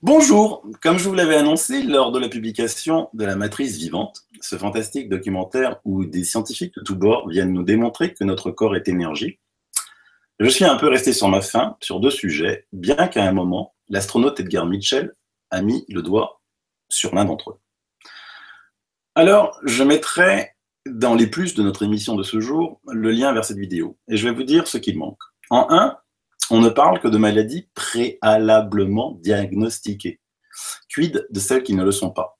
Bonjour, comme je vous l'avais annoncé lors de la publication de La Matrice vivante, ce fantastique documentaire où des scientifiques de tous bords viennent nous démontrer que notre corps est énergie, je suis un peu resté sur ma faim sur deux sujets, bien qu'à un moment, l'astronaute Edgar Mitchell a mis le doigt sur l'un d'entre eux. Alors, je mettrai dans les plus de notre émission de ce jour le lien vers cette vidéo, et je vais vous dire ce qu'il manque. En un, on ne parle que de maladies préalablement diagnostiquées. Quid de celles qui ne le sont pas?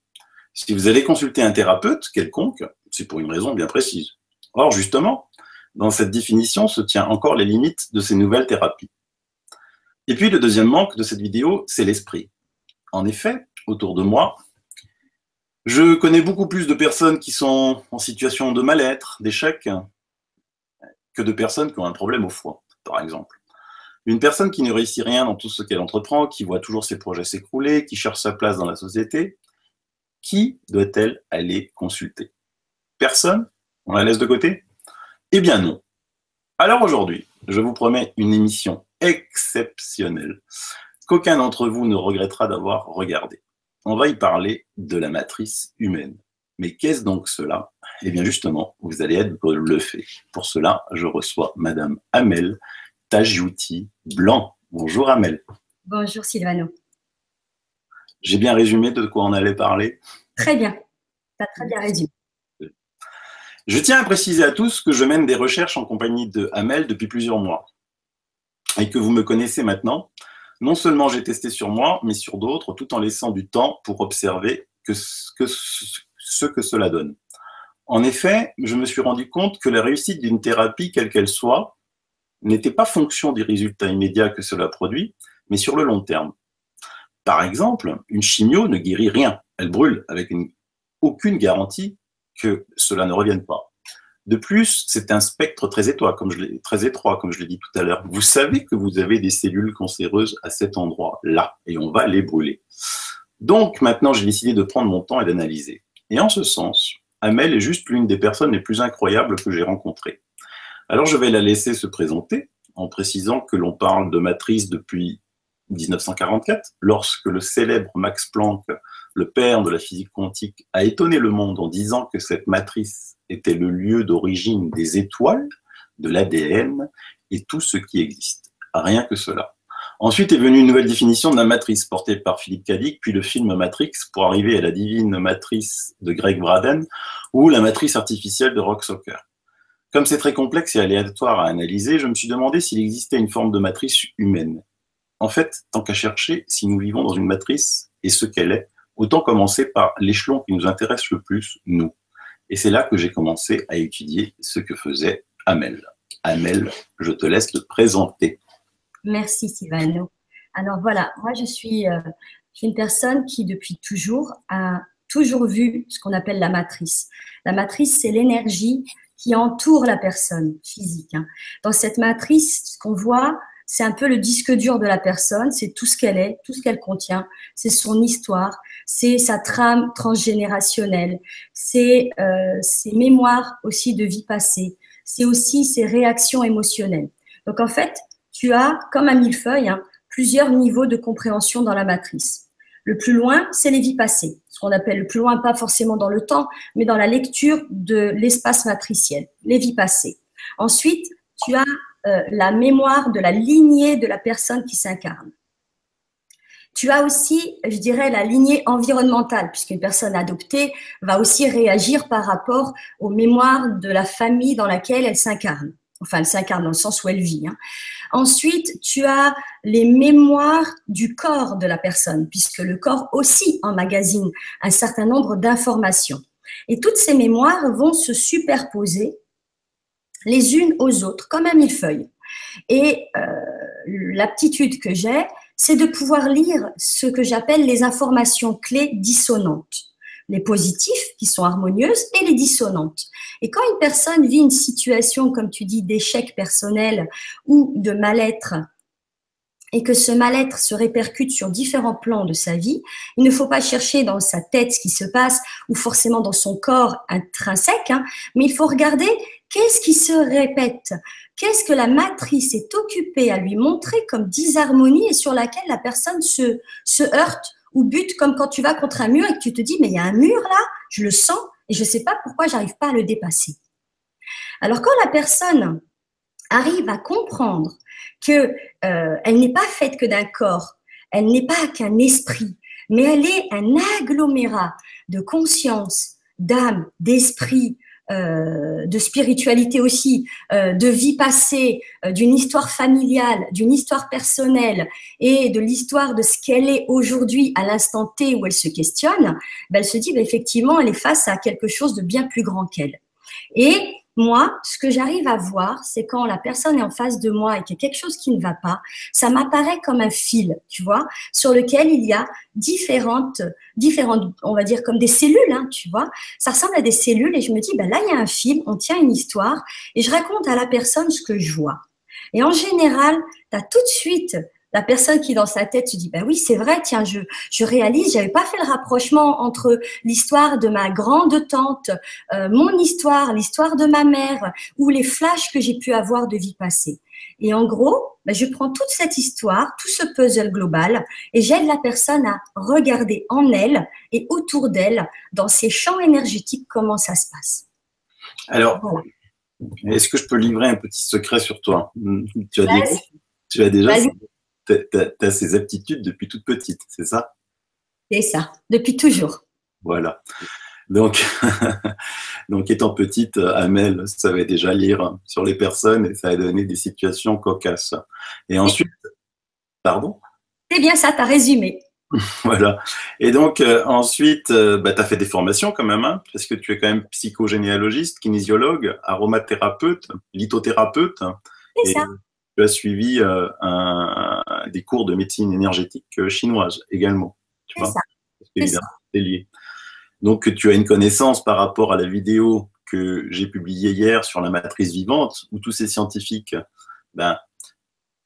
Si vous allez consulter un thérapeute quelconque, c'est pour une raison bien précise. Or, justement, dans cette définition se tient encore les limites de ces nouvelles thérapies. Et puis, le deuxième manque de cette vidéo, c'est l'esprit. En effet, autour de moi, je connais beaucoup plus de personnes qui sont en situation de mal-être, d'échec, que de personnes qui ont un problème au foie, par exemple. Une personne qui ne réussit rien dans tout ce qu'elle entreprend, qui voit toujours ses projets s'écrouler, qui cherche sa place dans la société, qui doit-elle aller consulter? Personne? On la laisse de côté? Eh bien non. Alors aujourd'hui, je vous promets une émission exceptionnelle qu'aucun d'entre vous ne regrettera d'avoir regardée. On va y parler de la matrice humaine. Mais qu'est-ce donc cela? Eh bien justement, vous allez être bluffé. Pour cela, je reçois Madame Amel Tajouti Blanc. Bonjour Amel. Bonjour Silvano. J'ai bien résumé de quoi on allait parler? Très bien, tu as très bien résumé. Je tiens à préciser à tous que je mène des recherches en compagnie de Amel depuis plusieurs mois et que vous me connaissez maintenant. Non seulement j'ai testé sur moi, mais sur d'autres, tout en laissant du temps pour observer ce que cela donne. En effet, je me suis rendu compte que la réussite d'une thérapie, quelle qu'elle soit, n'était pas fonction des résultats immédiats que cela produit, mais sur le long terme. Par exemple, une chimio ne guérit rien, elle brûle avec aucune garantie que cela ne revienne pas. De plus, c'est un spectre très étroit, comme je l'ai dit tout à l'heure. Vous savez que vous avez des cellules cancéreuses à cet endroit-là, et on va les brûler. Donc maintenant, j'ai décidé de prendre mon temps et d'analyser. Et en ce sens, Amel est juste l'une des personnes les plus incroyables que j'ai rencontrées. Alors je vais la laisser se présenter en précisant que l'on parle de matrice depuis 1944, lorsque le célèbre Max Planck, le père de la physique quantique, a étonné le monde en disant que cette matrice était le lieu d'origine des étoiles, de l'ADN et tout ce qui existe. Rien que cela. Ensuite est venue une nouvelle définition de la matrice portée par Philippe K. Dick, puis le film Matrix, pour arriver à la divine matrice de Greg Braden ou la matrice artificielle de Rock Socker. Comme c'est très complexe et aléatoire à analyser, je me suis demandé s'il existait une forme de matrice humaine. En fait, tant qu'à chercher, si nous vivons dans une matrice et ce qu'elle est, autant commencer par l'échelon qui nous intéresse le plus, nous. Et c'est là que j'ai commencé à étudier ce que faisait Amel. Amel, je te laisse te présenter. Merci Silvano. Alors voilà, moi je suis une personne qui depuis toujours a toujours vu ce qu'on appelle la matrice. La matrice, c'est l'énergie qui entoure la personne physique. Dans cette matrice, ce qu'on voit, c'est un peu le disque dur de la personne, c'est tout ce qu'elle est, tout ce qu'elle contient, c'est son histoire, c'est sa trame transgénérationnelle, c'est ses mémoires aussi de vie passée, c'est aussi ses réactions émotionnelles. Donc en fait, tu as, comme un millefeuille, plusieurs niveaux de compréhension dans la matrice. Le plus loin, c'est les vies passées. Ce qu'on appelle le plus loin, pas forcément dans le temps, mais dans la lecture de l'espace matriciel, les vies passées. Ensuite, tu as la mémoire de la lignée de la personne qui s'incarne. Tu as aussi, je dirais, la lignée environnementale, puisqu'une personne adoptée va aussi réagir par rapport aux mémoires de la famille dans laquelle elle s'incarne. Enfin, elle s'incarne dans le sens où elle vit. Ensuite, tu as les mémoires du corps de la personne, puisque le corps aussi emmagasine un certain nombre d'informations. Et toutes ces mémoires vont se superposer les unes aux autres, comme un millefeuille. Et l'aptitude que j'ai, c'est de pouvoir lire ce que j'appelle les informations clés dissonantes. les positifs qui sont harmonieuses et les dissonantes. Et quand une personne vit une situation, comme tu dis, d'échec personnel ou de mal-être, et que ce mal-être se répercute sur différents plans de sa vie, il ne faut pas chercher dans sa tête ce qui se passe ou forcément dans son corps intrinsèque, hein, mais il faut regarder qu'est-ce qui se répète, qu'est-ce que la matrice est occupée à lui montrer comme disharmonie et sur laquelle la personne se heurte ou bute, comme quand tu vas contre un mur et que tu te dis mais il y a un mur là, je le sens et je ne sais pas pourquoi j'arrive pas à le dépasser. Alors quand la personne arrive à comprendre que elle n'est pas faite que d'un corps, elle n'est pas qu'un esprit, mais elle est un agglomérat de conscience, d'âme, d'esprit, de spiritualité aussi, de vie passée, d'une histoire familiale, d'une histoire personnelle et de l'histoire de ce qu'elle est aujourd'hui à l'instant T où elle se questionne, ben elle se dit ben effectivement elle est face à quelque chose de bien plus grand qu'elle. Et moi, ce que j'arrive à voir, c'est quand la personne est en face de moi et qu'il y a quelque chose qui ne va pas, ça m'apparaît comme un fil, tu vois, sur lequel il y a différentes, on va dire comme des cellules, hein, tu vois. Ça ressemble à des cellules et je me dis, ben là, il y a un fil, on tient une histoire et je raconte à la personne ce que je vois. Et en général, tu as tout de suite la personne qui dans sa tête se dit ben oui c'est vrai tiens je réalise j'avais pas fait le rapprochement entre l'histoire de ma grande tante, mon histoire, l'histoire de ma mère ou les flashs que j'ai pu avoir de vie passée. Et en gros ben, je prends toute cette histoire, tout ce puzzle global et j'aide la personne à regarder en elle et autour d'elle dans ses champs énergétiques comment ça se passe. Alors, voilà. Est-ce que je peux livrer un petit secret sur toi? Tu as déjà t'as ces aptitudes depuis toute petite, c'est ça? C'est ça, depuis toujours. Voilà. Donc, donc étant petite, Amel savait déjà lire sur les personnes et ça a donné des situations cocasses. Et ensuite, pardon? C'est bien ça, tu as résumé. Voilà. Et donc, ensuite, bah, tu as fait des formations quand même, hein, parce que tu es quand même psychogénéalogiste, kinésiologue, aromathérapeute, lithothérapeute. C'est ça. Tu as suivi des cours de médecine énergétique chinoise également. Tu vois, c'est ça. C'est lié. Donc, tu as une connaissance par rapport à la vidéo que j'ai publiée hier sur la matrice vivante, où tous ces scientifiques, ben,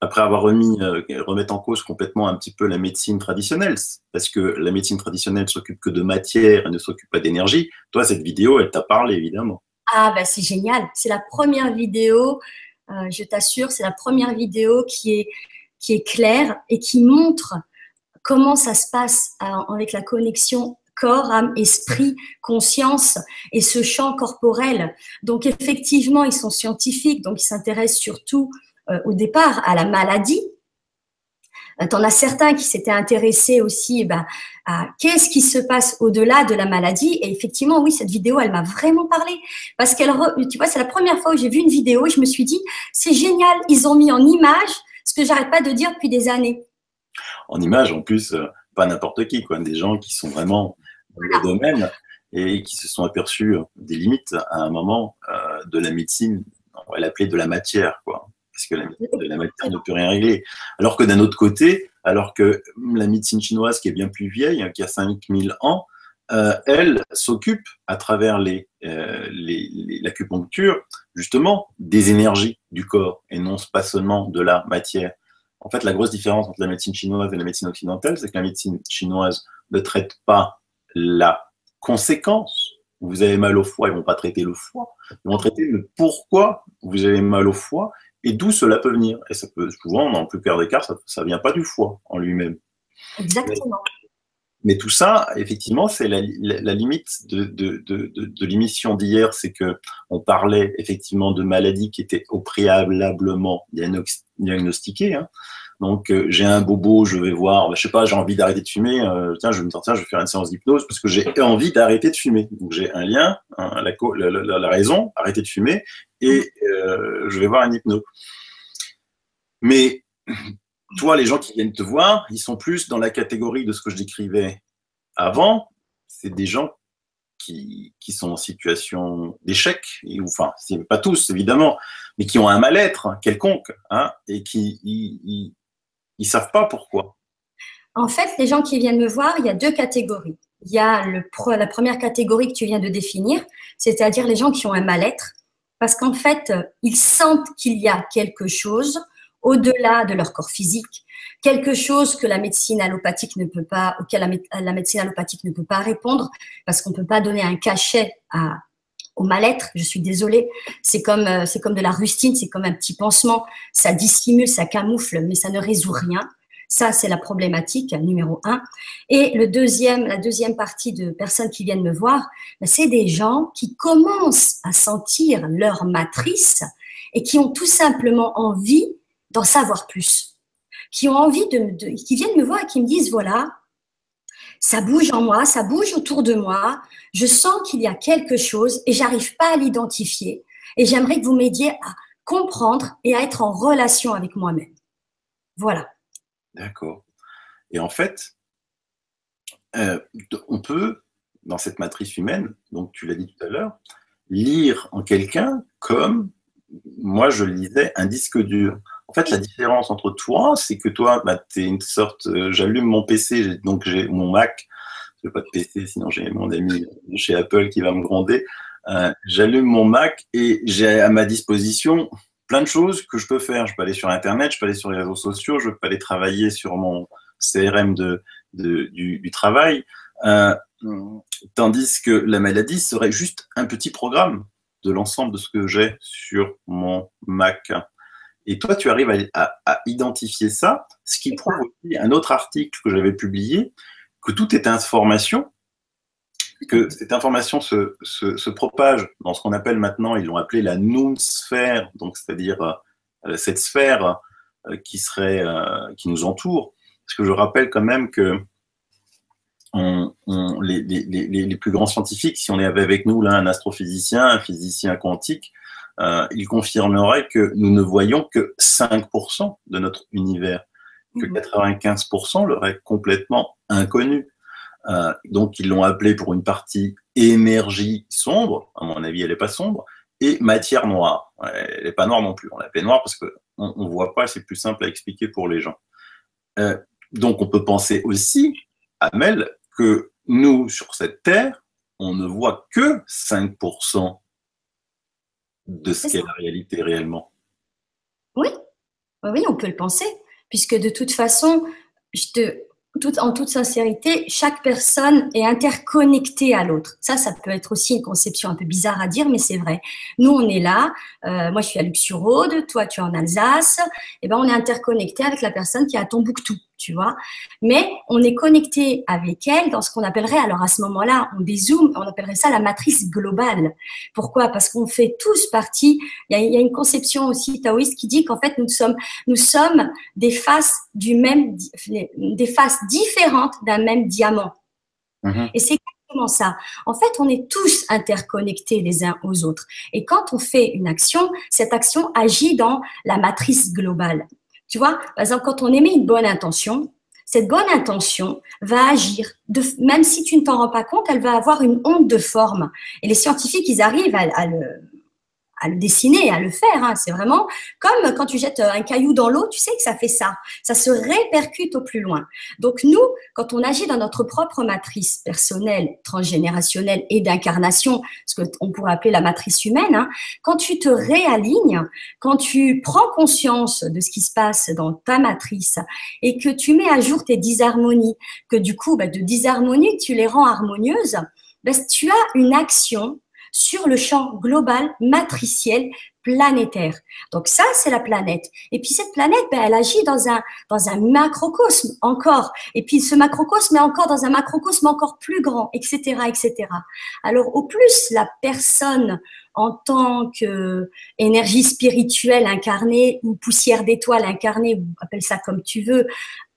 après avoir remettre en cause complètement un petit peu la médecine traditionnelle, parce que la médecine traditionnelle s'occupe que de matière et ne s'occupe pas d'énergie. Toi, cette vidéo, elle t'a parlé, évidemment. Ah, bah, c'est génial. C'est la première vidéo, je t'assure, c'est la première vidéo qui est claire et qui montre comment ça se passe avec la connexion corps, âme, esprit, conscience et ce champ corporel. Donc, effectivement, ils sont scientifiques, donc ils s'intéressent surtout au départ à la maladie. T'en as certains qui s'étaient intéressés aussi à qu'est-ce qui se passe au-delà de la maladie. Et effectivement, oui, cette vidéo, elle m'a vraiment parlé. Parce qu'elle, tu vois, c'est la première fois où j'ai vu une vidéo et je me suis dit, c'est génial, ils ont mis en image ce que j'arrête pas de dire depuis des années. En image, en plus, pas n'importe qui, quoi, des gens qui sont vraiment dans le domaine et qui se sont aperçus des limites à un moment de la médecine, on va l'appeler de la matière, quoi. Parce que la matière ne peut rien régler. Alors que d'un autre côté, alors que la médecine chinoise, qui est bien plus vieille, qui a 5000 ans, elle s'occupe, à travers l'acupuncture, justement, des énergies du corps, et non pas seulement de la matière. En fait, la grosse différence entre la médecine chinoise et la médecine occidentale, c'est que la médecine chinoise ne traite pas la conséquence. Vous avez mal au foie, ils ne vont pas traiter le foie. Ils vont traiter le pourquoi vous avez mal au foie et d'où cela peut venir. Et ça peut, souvent, dans le plus clair des cas, ça ne vient pas du foie en lui-même. Exactement. Mais tout ça, effectivement, c'est la limite de l'émission d'hier, c'est que on parlait effectivement de maladies qui étaient au préalablement diagnostiquées. Hein. Donc, j'ai un bobo, je vais voir, je sais pas, j'ai envie d'arrêter de fumer, tiens, je vais me sortir, je vais faire une séance d'hypnose parce que j'ai envie d'arrêter de fumer. Donc, j'ai un lien, hein, la raison, arrêter de fumer, et je vais voir un hypno. Mais toi, les gens qui viennent te voir, ils sont plus dans la catégorie de ce que je décrivais avant. C'est des gens qui sont en situation d'échec, enfin, c'est pas tous, évidemment, mais qui ont un mal-être quelconque, hein, et qui savent pas pourquoi. En fait, les gens qui viennent me voir, il y a deux catégories. il y a la première catégorie que tu viens de définir, c'est-à-dire les gens qui ont un mal-être, parce qu'en fait, ils sentent qu'il y a quelque chose au-delà de leur corps physique, quelque chose que la médecine allopathique ne peut pas, auquel la médecine allopathique ne peut pas répondre, parce qu'on ne peut pas donner un cachet au mal-être. Je suis désolée, c'est comme de la rustine, c'est comme un petit pansement, ça dissimule, ça camoufle, mais ça ne résout rien. Ça, c'est la problématique numéro 1. Et la deuxième partie de personnes qui viennent me voir, c'est des gens qui commencent à sentir leur matrice et qui ont tout simplement envie d'en savoir plus, qui ont envie qui viennent me voir et qui me disent, voilà, ça bouge en moi, ça bouge autour de moi, je sens qu'il y a quelque chose et j'arrive pas à l'identifier. Et j'aimerais que vous m'aidiez à comprendre et à être en relation avec moi-même. Voilà. D'accord. Et en fait, on peut, dans cette matrice humaine, donc tu l'as dit tout à l'heure, lire en quelqu'un comme, moi je lisais, un disque dur. En fait, la différence entre toi, c'est que toi, tu es une sorte, j'allume mon PC, donc j'ai mon Mac, je n'ai pas de PC, sinon j'ai mon ami chez Apple qui va me gronder. J'allume mon Mac et j'ai à ma disposition plein de choses que je peux faire. Je peux aller sur Internet, je peux aller sur les réseaux sociaux, je peux aller travailler sur mon CRM du travail. Tandis que la maladie serait juste un petit programme de l'ensemble de ce que j'ai sur mon Mac. Et toi, tu arrives à identifier ça, ce qui prouve aussi un autre article que j'avais publié, que tout est information, que cette information se propage dans ce qu'on appelle maintenant, ils l'ont appelé la noosphère, donc c'est-à-dire cette sphère qui nous entoure. Parce que je rappelle quand même que les plus grands scientifiques, si on avait avec nous là un astrophysicien, un physicien quantique, il confirmerait que nous ne voyons que 5% de notre univers, que 95% leur est complètement inconnu. Donc, ils l'ont appelé pour une partie énergie sombre, à mon avis, elle n'est pas sombre, et matière noire. Elle n'est pas noire non plus, on l'appelle noire parce qu'on ne voit pas, c'est plus simple à expliquer pour les gens. Donc, on peut penser aussi, Amel, que nous, sur cette Terre, on ne voit que 5% de ce qu'est la réalité réellement. Oui, oui, on peut le penser, puisque de toute façon, en toute sincérité, chaque personne est interconnectée à l'autre. Ça peut être aussi une conception un peu bizarre à dire, mais c'est vrai. Nous, on est là. Moi, je suis à Lux-sur-Aude. Toi, tu es en Alsace. Eh ben, on est interconnecté avec la personne qui est à Tombouctou, tu vois. Mais on est connecté avec elle dans ce qu'on appellerait, alors à ce moment-là, on dézoome, on appellerait ça la matrice globale. Pourquoi? Parce qu'on fait tous partie. Il y a une conception aussi taoïste qui dit qu'en fait, nous sommes des faces des faces différentes d'un même diamant. Et c'est exactement ça. En fait, on est tous interconnectés les uns aux autres. Et quand on fait une action, cette action agit dans la matrice globale. Tu vois, par exemple, quand on émet une bonne intention, cette bonne intention va agir, même si tu ne t'en rends pas compte, elle va avoir une onde de forme. Et les scientifiques, ils arrivent à le dessiner, à le faire. Hein. C'est vraiment comme quand tu jettes un caillou dans l'eau, tu sais que ça fait ça. Ça se répercute au plus loin. Donc nous, quand on agit dans notre propre matrice personnelle, transgénérationnelle et d'incarnation, ce qu'on pourrait appeler la matrice humaine, hein, quand tu te réalignes, quand tu prends conscience de ce qui se passe dans ta matrice et que tu mets à jour tes disharmonies, que du coup, de disharmonies, tu les rends harmonieuses, tu as une action sur le champ global, matriciel, planétaire. Donc ça, c'est la planète. Et puis cette planète, elle agit dans un macrocosme encore. Et puis ce macrocosme est encore dans un macrocosme encore plus grand, etc., etc. Alors au plus la personne en tant qu'énergie spirituelle incarnée ou poussière d'étoile incarnée, ou appelle ça comme tu veux,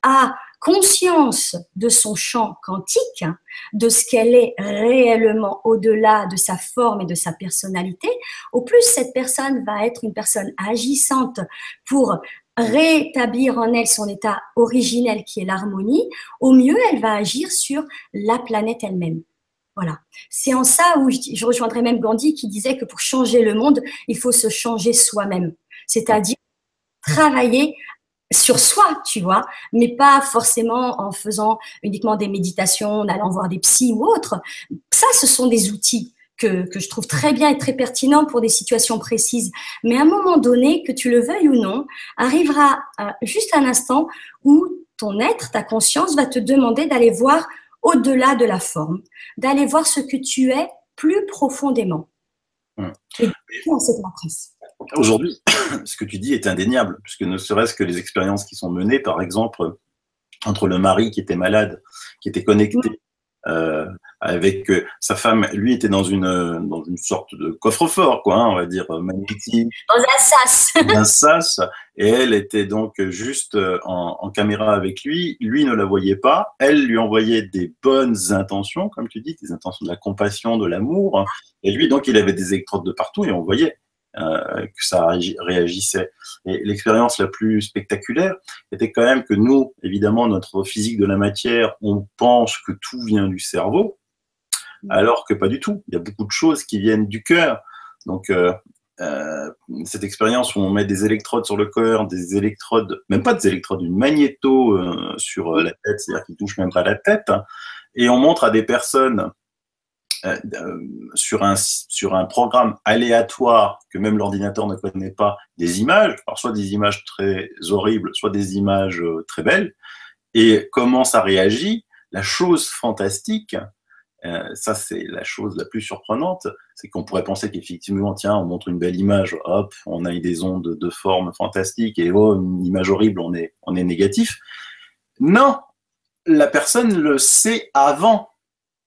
a conscience de son champ quantique, de ce qu'elle est réellement au-delà de sa forme et de sa personnalité, au plus cette personne va être une personne agissante pour rétablir en elle son état originel qui est l'harmonie, au mieux elle va agir sur la planète elle-même. Voilà. C'est en ça où je rejoindrais même Gandhi qui disait que pour changer le monde, il faut se changer soi-même. C'est-à-dire travailler sur soi, tu vois, mais pas forcément en faisant uniquement des méditations, en allant voir des psys ou autres. Ça, ce sont des outils que je trouve très bien et très pertinents pour des situations précises. Mais à un moment donné, que tu le veuilles ou non, arrivera juste un instant où ton être, ta conscience va te demander d'aller voir au-delà de la forme, d'aller voir ce que tu es plus profondément. Et dans cette matrice. Aujourd'hui, ce que tu dis est indéniable, puisque ne serait-ce que les expériences qui sont menées, par exemple, entre le mari qui était malade, qui était connecté avec sa femme, lui était dans une sorte de coffre-fort, quoi, hein, on va dire magnétique, dans un sas, un sas, et elle était donc juste en caméra avec lui. Lui ne la voyait pas, elle lui envoyait des bonnes intentions, comme tu dis, des intentions de la compassion, de l'amour, et lui donc il avait des électrodes de partout et on voyait que ça réagissait. Et l'expérience la plus spectaculaire était quand même que nous, évidemment, notre physique de la matière, on pense que tout vient du cerveau, alors que pas du tout. Il y a beaucoup de choses qui viennent du cœur. Donc, cette expérience où on met des électrodes sur le cœur, des électrodes, même pas des électrodes, une magnéto sur la tête, c'est-à-dire qui touche même pas la tête, hein, et on montre à des personnes sur un programme aléatoire que même l'ordinateur ne connaît pas, des images, alors soit des images très horribles, soit des images très belles, et comment ça réagit. La chose fantastique, ça c'est la chose la plus surprenante, c'est qu'on pourrait penser qu'effectivement, tiens, on montre une belle image, hop, on a des ondes de forme fantastique, et oh, une image horrible, on est négatif. Non, la personne le sait avant.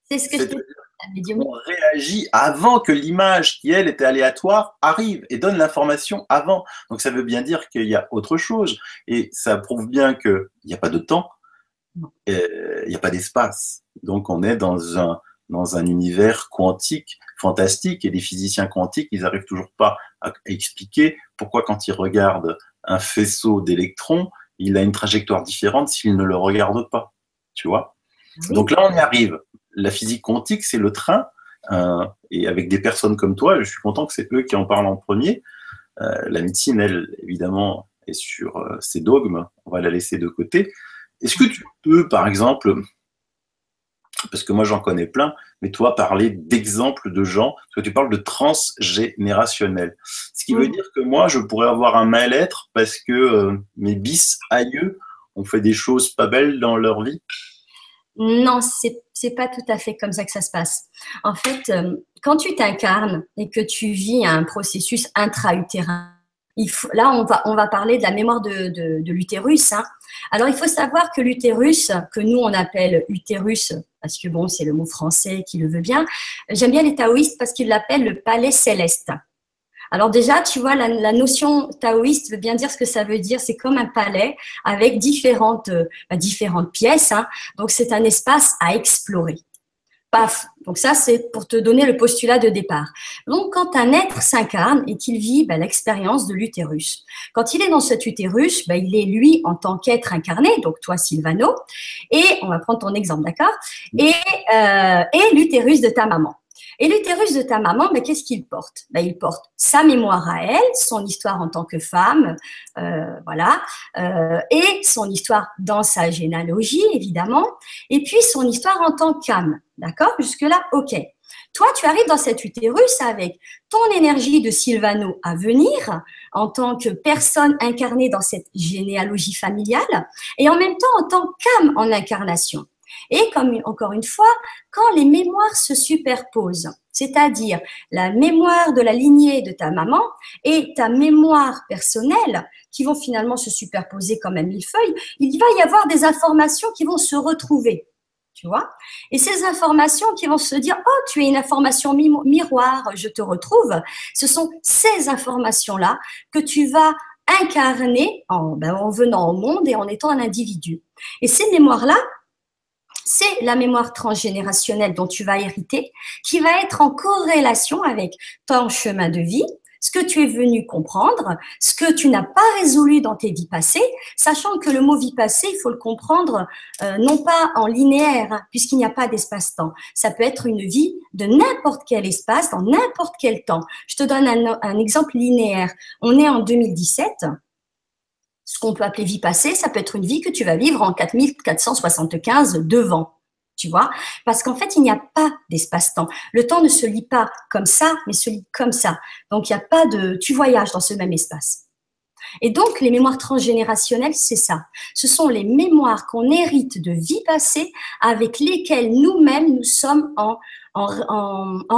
C'est ce que je te dis. On réagit avant que l'image qui, elle, était aléatoire, arrive et donne l'information avant. Donc ça veut bien dire qu'il y a autre chose. Et ça prouve bien qu'il n'y a pas de temps, il n'y a pas d'espace. Donc on est dans un univers quantique, fantastique, et les physiciens quantiques, ils n'arrivent toujours pas à expliquer pourquoi quand ils regardent un faisceau d'électrons, il a une trajectoire différente s'ils ne le regardent pas. Tu vois ? Oui. Donc là, on y arrive. La physique quantique, c'est le train, et avec des personnes comme toi, je suis content que c'est eux qui en parlent en premier. La médecine, elle, évidemment, est sur ses dogmes, on va la laisser de côté. Est-ce que tu peux, par exemple, parce que moi j'en connais plein, mais toi, parler d'exemples de gens, parce que tu parles de transgénérationnel. Ce qui veut dire que moi, je pourrais avoir un mal-être parce que mes bis aïeux ont fait des choses pas belles dans leur vie. Non, c'est pas tout à fait comme ça que ça se passe. En fait, quand tu t'incarnes et que tu vis un processus intra-utérin, là, on va parler de la mémoire de l'utérus. Hein. Alors, il faut savoir que l'utérus, que nous, on appelle utérus, parce que bon, c'est le mot français qui le veut bien, j'aime bien les taoïstes parce qu'ils l'appellent le palais céleste. Alors déjà, tu vois, la notion taoïste veut bien dire ce que ça veut dire. C'est comme un palais avec différentes pièces. Hein. Donc, c'est un espace à explorer. Paf. Donc ça, c'est pour te donner le postulat de départ. Donc, quand un être s'incarne et qu'il vit l'expérience de l'utérus, quand il est dans cet utérus, il est lui en tant qu'être incarné, donc toi, Sylvano, et on va prendre ton exemple, d'accord, et l'utérus de ta maman. Et l'utérus de ta maman, qu'est-ce qu'il porte? Il porte sa mémoire à elle, son histoire en tant que femme, et son histoire dans sa généalogie, évidemment, et puis son histoire en tant qu'âme, d'accord? Jusque-là, ok. Toi, tu arrives dans cet utérus avec ton énergie de Sylvano à venir, en tant que personne incarnée dans cette généalogie familiale, et en même temps en tant qu'âme en incarnation. Et encore une fois, quand les mémoires se superposent, c'est-à-dire la mémoire de la lignée de ta maman et ta mémoire personnelle qui vont finalement se superposer comme un millefeuille, il va y avoir des informations qui vont se retrouver. Tu vois? Et ces informations qui vont se dire « Oh, tu es une information miroir, je te retrouve », ce sont ces informations-là que tu vas incarner en venant au monde et en étant un individu. Et ces mémoires-là, c'est la mémoire transgénérationnelle dont tu vas hériter, qui va être en corrélation avec ton chemin de vie, ce que tu es venu comprendre, ce que tu n'as pas résolu dans tes vies passées, sachant que le mot vie passée, il faut le comprendre non pas en linéaire, hein, puisqu'il n'y a pas d'espace-temps. Ça peut être une vie de n'importe quel espace, dans n'importe quel temps. Je te donne un exemple linéaire. On est en 2017. ce qu'on peut appeler vie passée, ça peut être une vie que tu vas vivre en 4475 devant. Tu vois, parce qu'en fait, il n'y a pas d'espace-temps. Le temps ne se lit pas comme ça, mais se lit comme ça. Donc, il n'y a pas de… Tu voyages dans ce même espace. Et donc, les mémoires transgénérationnelles, c'est ça. Ce sont les mémoires qu'on hérite de vie passée avec lesquelles nous-mêmes, nous sommes en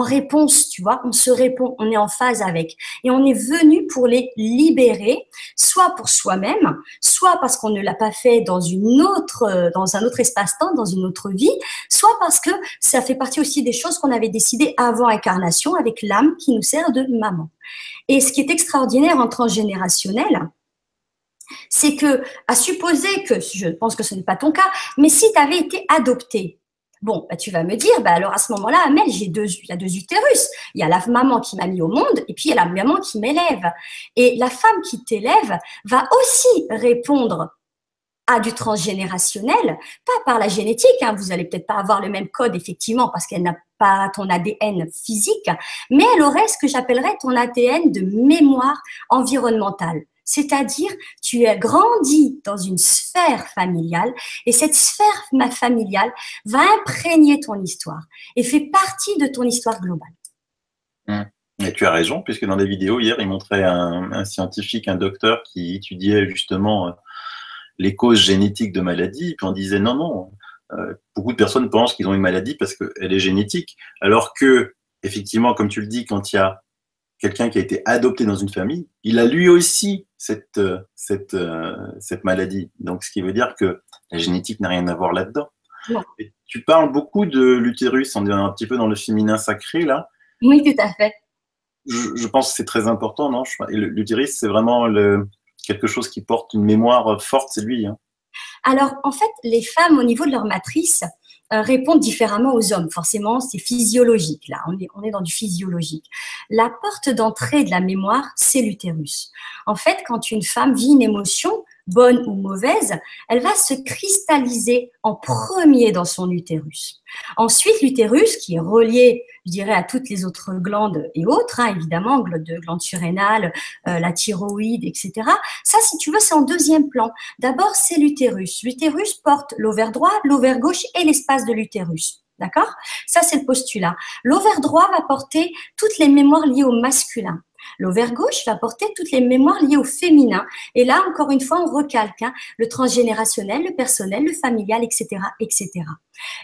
réponse, tu vois. On se répond, on est en phase avec. Et on est venu pour les libérer, soit pour soi-même, soit parce qu'on ne l'a pas fait dans dans un autre espace-temps, dans une autre vie, soit parce que ça fait partie aussi des choses qu'on avait décidées avant incarnation avec l'âme qui nous sert de maman. Et ce qui est extraordinaire en transgénérationnel, c'est que, à supposer que, je pense que ce n'est pas ton cas, mais si tu avais été adopté, bon, bah, tu vas me dire, bah, alors à ce moment-là, Amel, il y a deux utérus. Il y a la maman qui m'a mis au monde et puis il y a la maman qui m'élève. Et la femme qui t'élève va aussi répondre à du transgénérationnel, pas par la génétique, hein, vous allez peut-être pas avoir le même code effectivement parce qu'elle n'a pas ton ADN physique, mais elle aurait ce que j'appellerais ton ADN de mémoire environnementale. C'est-à-dire, tu as grandi dans une sphère familiale et cette sphère familiale va imprégner ton histoire et fait partie de ton histoire globale. Et tu as raison, puisque dans des vidéos, hier, il montrait un scientifique, un docteur qui étudiait justement les causes génétiques de maladies, et puis on disait non, beaucoup de personnes pensent qu'ils ont une maladie parce qu'elle est génétique, alors que, effectivement, comme tu le dis, quand il y a quelqu'un qui a été adopté dans une famille, il a lui aussi cette maladie. Donc, ce qui veut dire que la génétique n'a rien à voir là-dedans. Et tu parles beaucoup de l'utérus, on est un petit peu dans le féminin sacré, là. Oui, tout à fait. Je pense que c'est très important, non? Et l'utérus, c'est vraiment quelque chose qui porte une mémoire forte, c'est lui. Hein. Alors, en fait, les femmes, au niveau de leur matrice, répondent différemment aux hommes. Forcément, c'est physiologique, là. On est dans du physiologique. La porte d'entrée de la mémoire, c'est l'utérus. En fait, quand une femme vit une émotion, bonne ou mauvaise, elle va se cristalliser en premier dans son utérus. Ensuite, l'utérus, qui est relié, je dirais, à toutes les autres glandes et autres, hein, évidemment, glande surrénale, la thyroïde, etc. Ça, si tu veux, c'est en deuxième plan. D'abord, c'est l'utérus. L'utérus porte l'ovaire droit, l'ovaire gauche et l'espace de l'utérus. D'accord? Ça, c'est le postulat. L'ovaire droit va porter toutes les mémoires liées au masculin. L'ovaire gauche va porter toutes les mémoires liées au féminin. Et là, encore une fois, on recalque hein, le transgénérationnel, le personnel, le familial, etc., etc.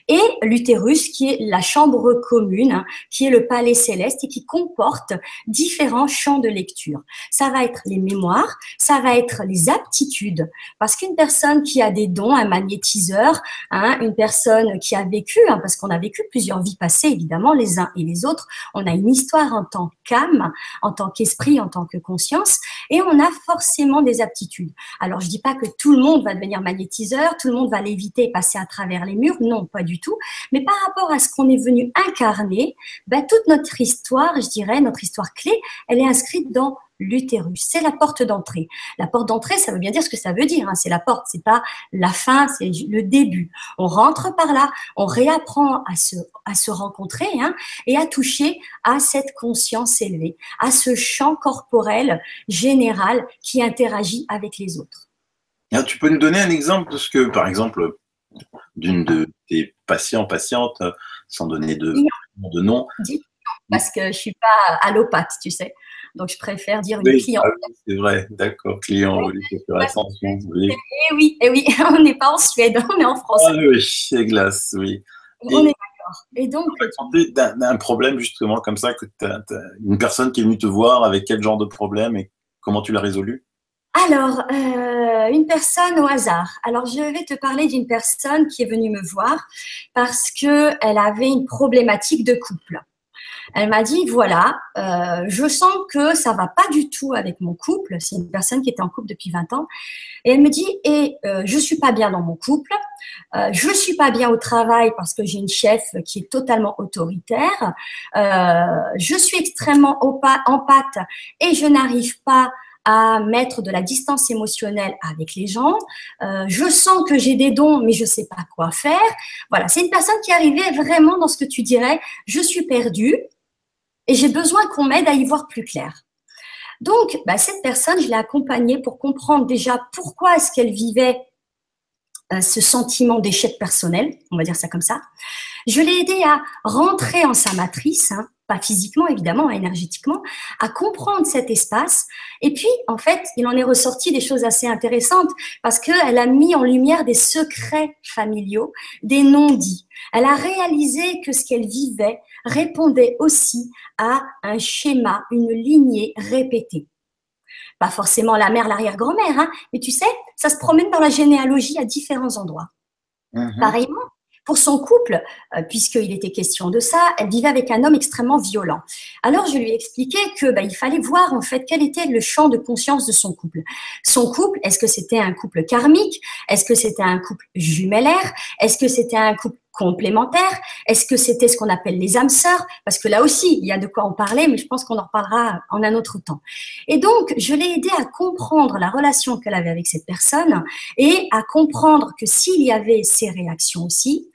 Et l'utérus, qui est la chambre commune, hein, qui est le palais céleste et qui comporte différents champs de lecture. Ça va être les mémoires, ça va être les aptitudes. Parce qu'une personne qui a des dons, un magnétiseur, hein, une personne qui a vécu, hein, parce qu'on a vécu plusieurs vies passées, évidemment, les uns et les autres, on a une histoire en tant qu'âme, en tant qu'esprit, en tant que conscience, et on a forcément des aptitudes. Alors, je dis pas que tout le monde va devenir magnétiseur, tout le monde va l'éviter et passer à travers les murs, non, pas du tout. Mais par rapport à ce qu'on est venu incarner, ben, toute notre histoire, je dirais, notre histoire clé, elle est inscrite dans l'utérus. C'est la porte d'entrée. La porte d'entrée, ça veut bien dire ce que ça veut dire. Hein. C'est la porte, c'est pas la fin, c'est le début. On rentre par là, on réapprend à se rencontrer hein, et à toucher à cette conscience élevée, à ce champ corporel général qui interagit avec les autres. Alors, tu peux nous donner un exemple de ce que, par exemple, d'une de tes patientes, sans donner de nom. Parce que je suis pas allopathe, tu sais. Donc, je préfère dire une cliente. C'est vrai, d'accord, client, oui, c'est plus récent. Oui. Eh oui, on n'est pas en Suède, on est en France. Ah oui, c'est glace, oui. On est d'accord. Et donc, d'un problème justement comme ça, que une personne qui est venue te voir, avec quel genre de problème et comment tu l'as résolu? Alors, une personne au hasard. Alors, je vais te parler d'une personne qui est venue me voir parce qu'elle avait une problématique de couple. Elle m'a dit, voilà, je sens que ça va pas du tout avec mon couple. C'est une personne qui était en couple depuis 20 ans. Et elle me dit, je suis pas bien dans mon couple. Je suis pas bien au travail parce que j'ai une chef qui est totalement autoritaire. Je suis extrêmement en pâte et je n'arrive pas à mettre de la distance émotionnelle avec les gens. Je sens que j'ai des dons, mais je sais pas quoi faire. Voilà, c'est une personne qui arrivait vraiment dans ce que tu dirais, je suis perdue et j'ai besoin qu'on m'aide à y voir plus clair. Donc, cette personne, je l'ai accompagnée pour comprendre déjà pourquoi est-ce qu'elle vivait ce sentiment d'échec personnel, on va dire ça comme ça. Je l'ai aidée à rentrer en sa matrice, hein, pas physiquement évidemment, énergétiquement, à comprendre cet espace. Et puis, en fait, il en est ressorti des choses assez intéressantes parce qu'elle a mis en lumière des secrets familiaux, des non-dits. Elle a réalisé que ce qu'elle vivait répondait aussi à un schéma, une lignée répétée. Pas forcément la mère, l'arrière-grand-mère, hein, mais tu sais, ça se promène dans la généalogie à différents endroits. Pareillement, pour son couple, puisqu'il était question de ça, elle vivait avec un homme extrêmement violent. Alors, je lui ai expliqué que il fallait voir en fait quel était le champ de conscience de son couple. Son couple, est-ce que c'était un couple karmique? Est-ce que c'était un couple jumellaire? Est-ce que c'était un couple complémentaire? Est-ce que c'était ce qu'on appelle les âmes sœurs? Parce que là aussi, il y a de quoi en parler, mais je pense qu'on en reparlera en un autre temps. Et donc, je l'ai aidée à comprendre la relation qu'elle avait avec cette personne et à comprendre que s'il y avait ces réactions aussi,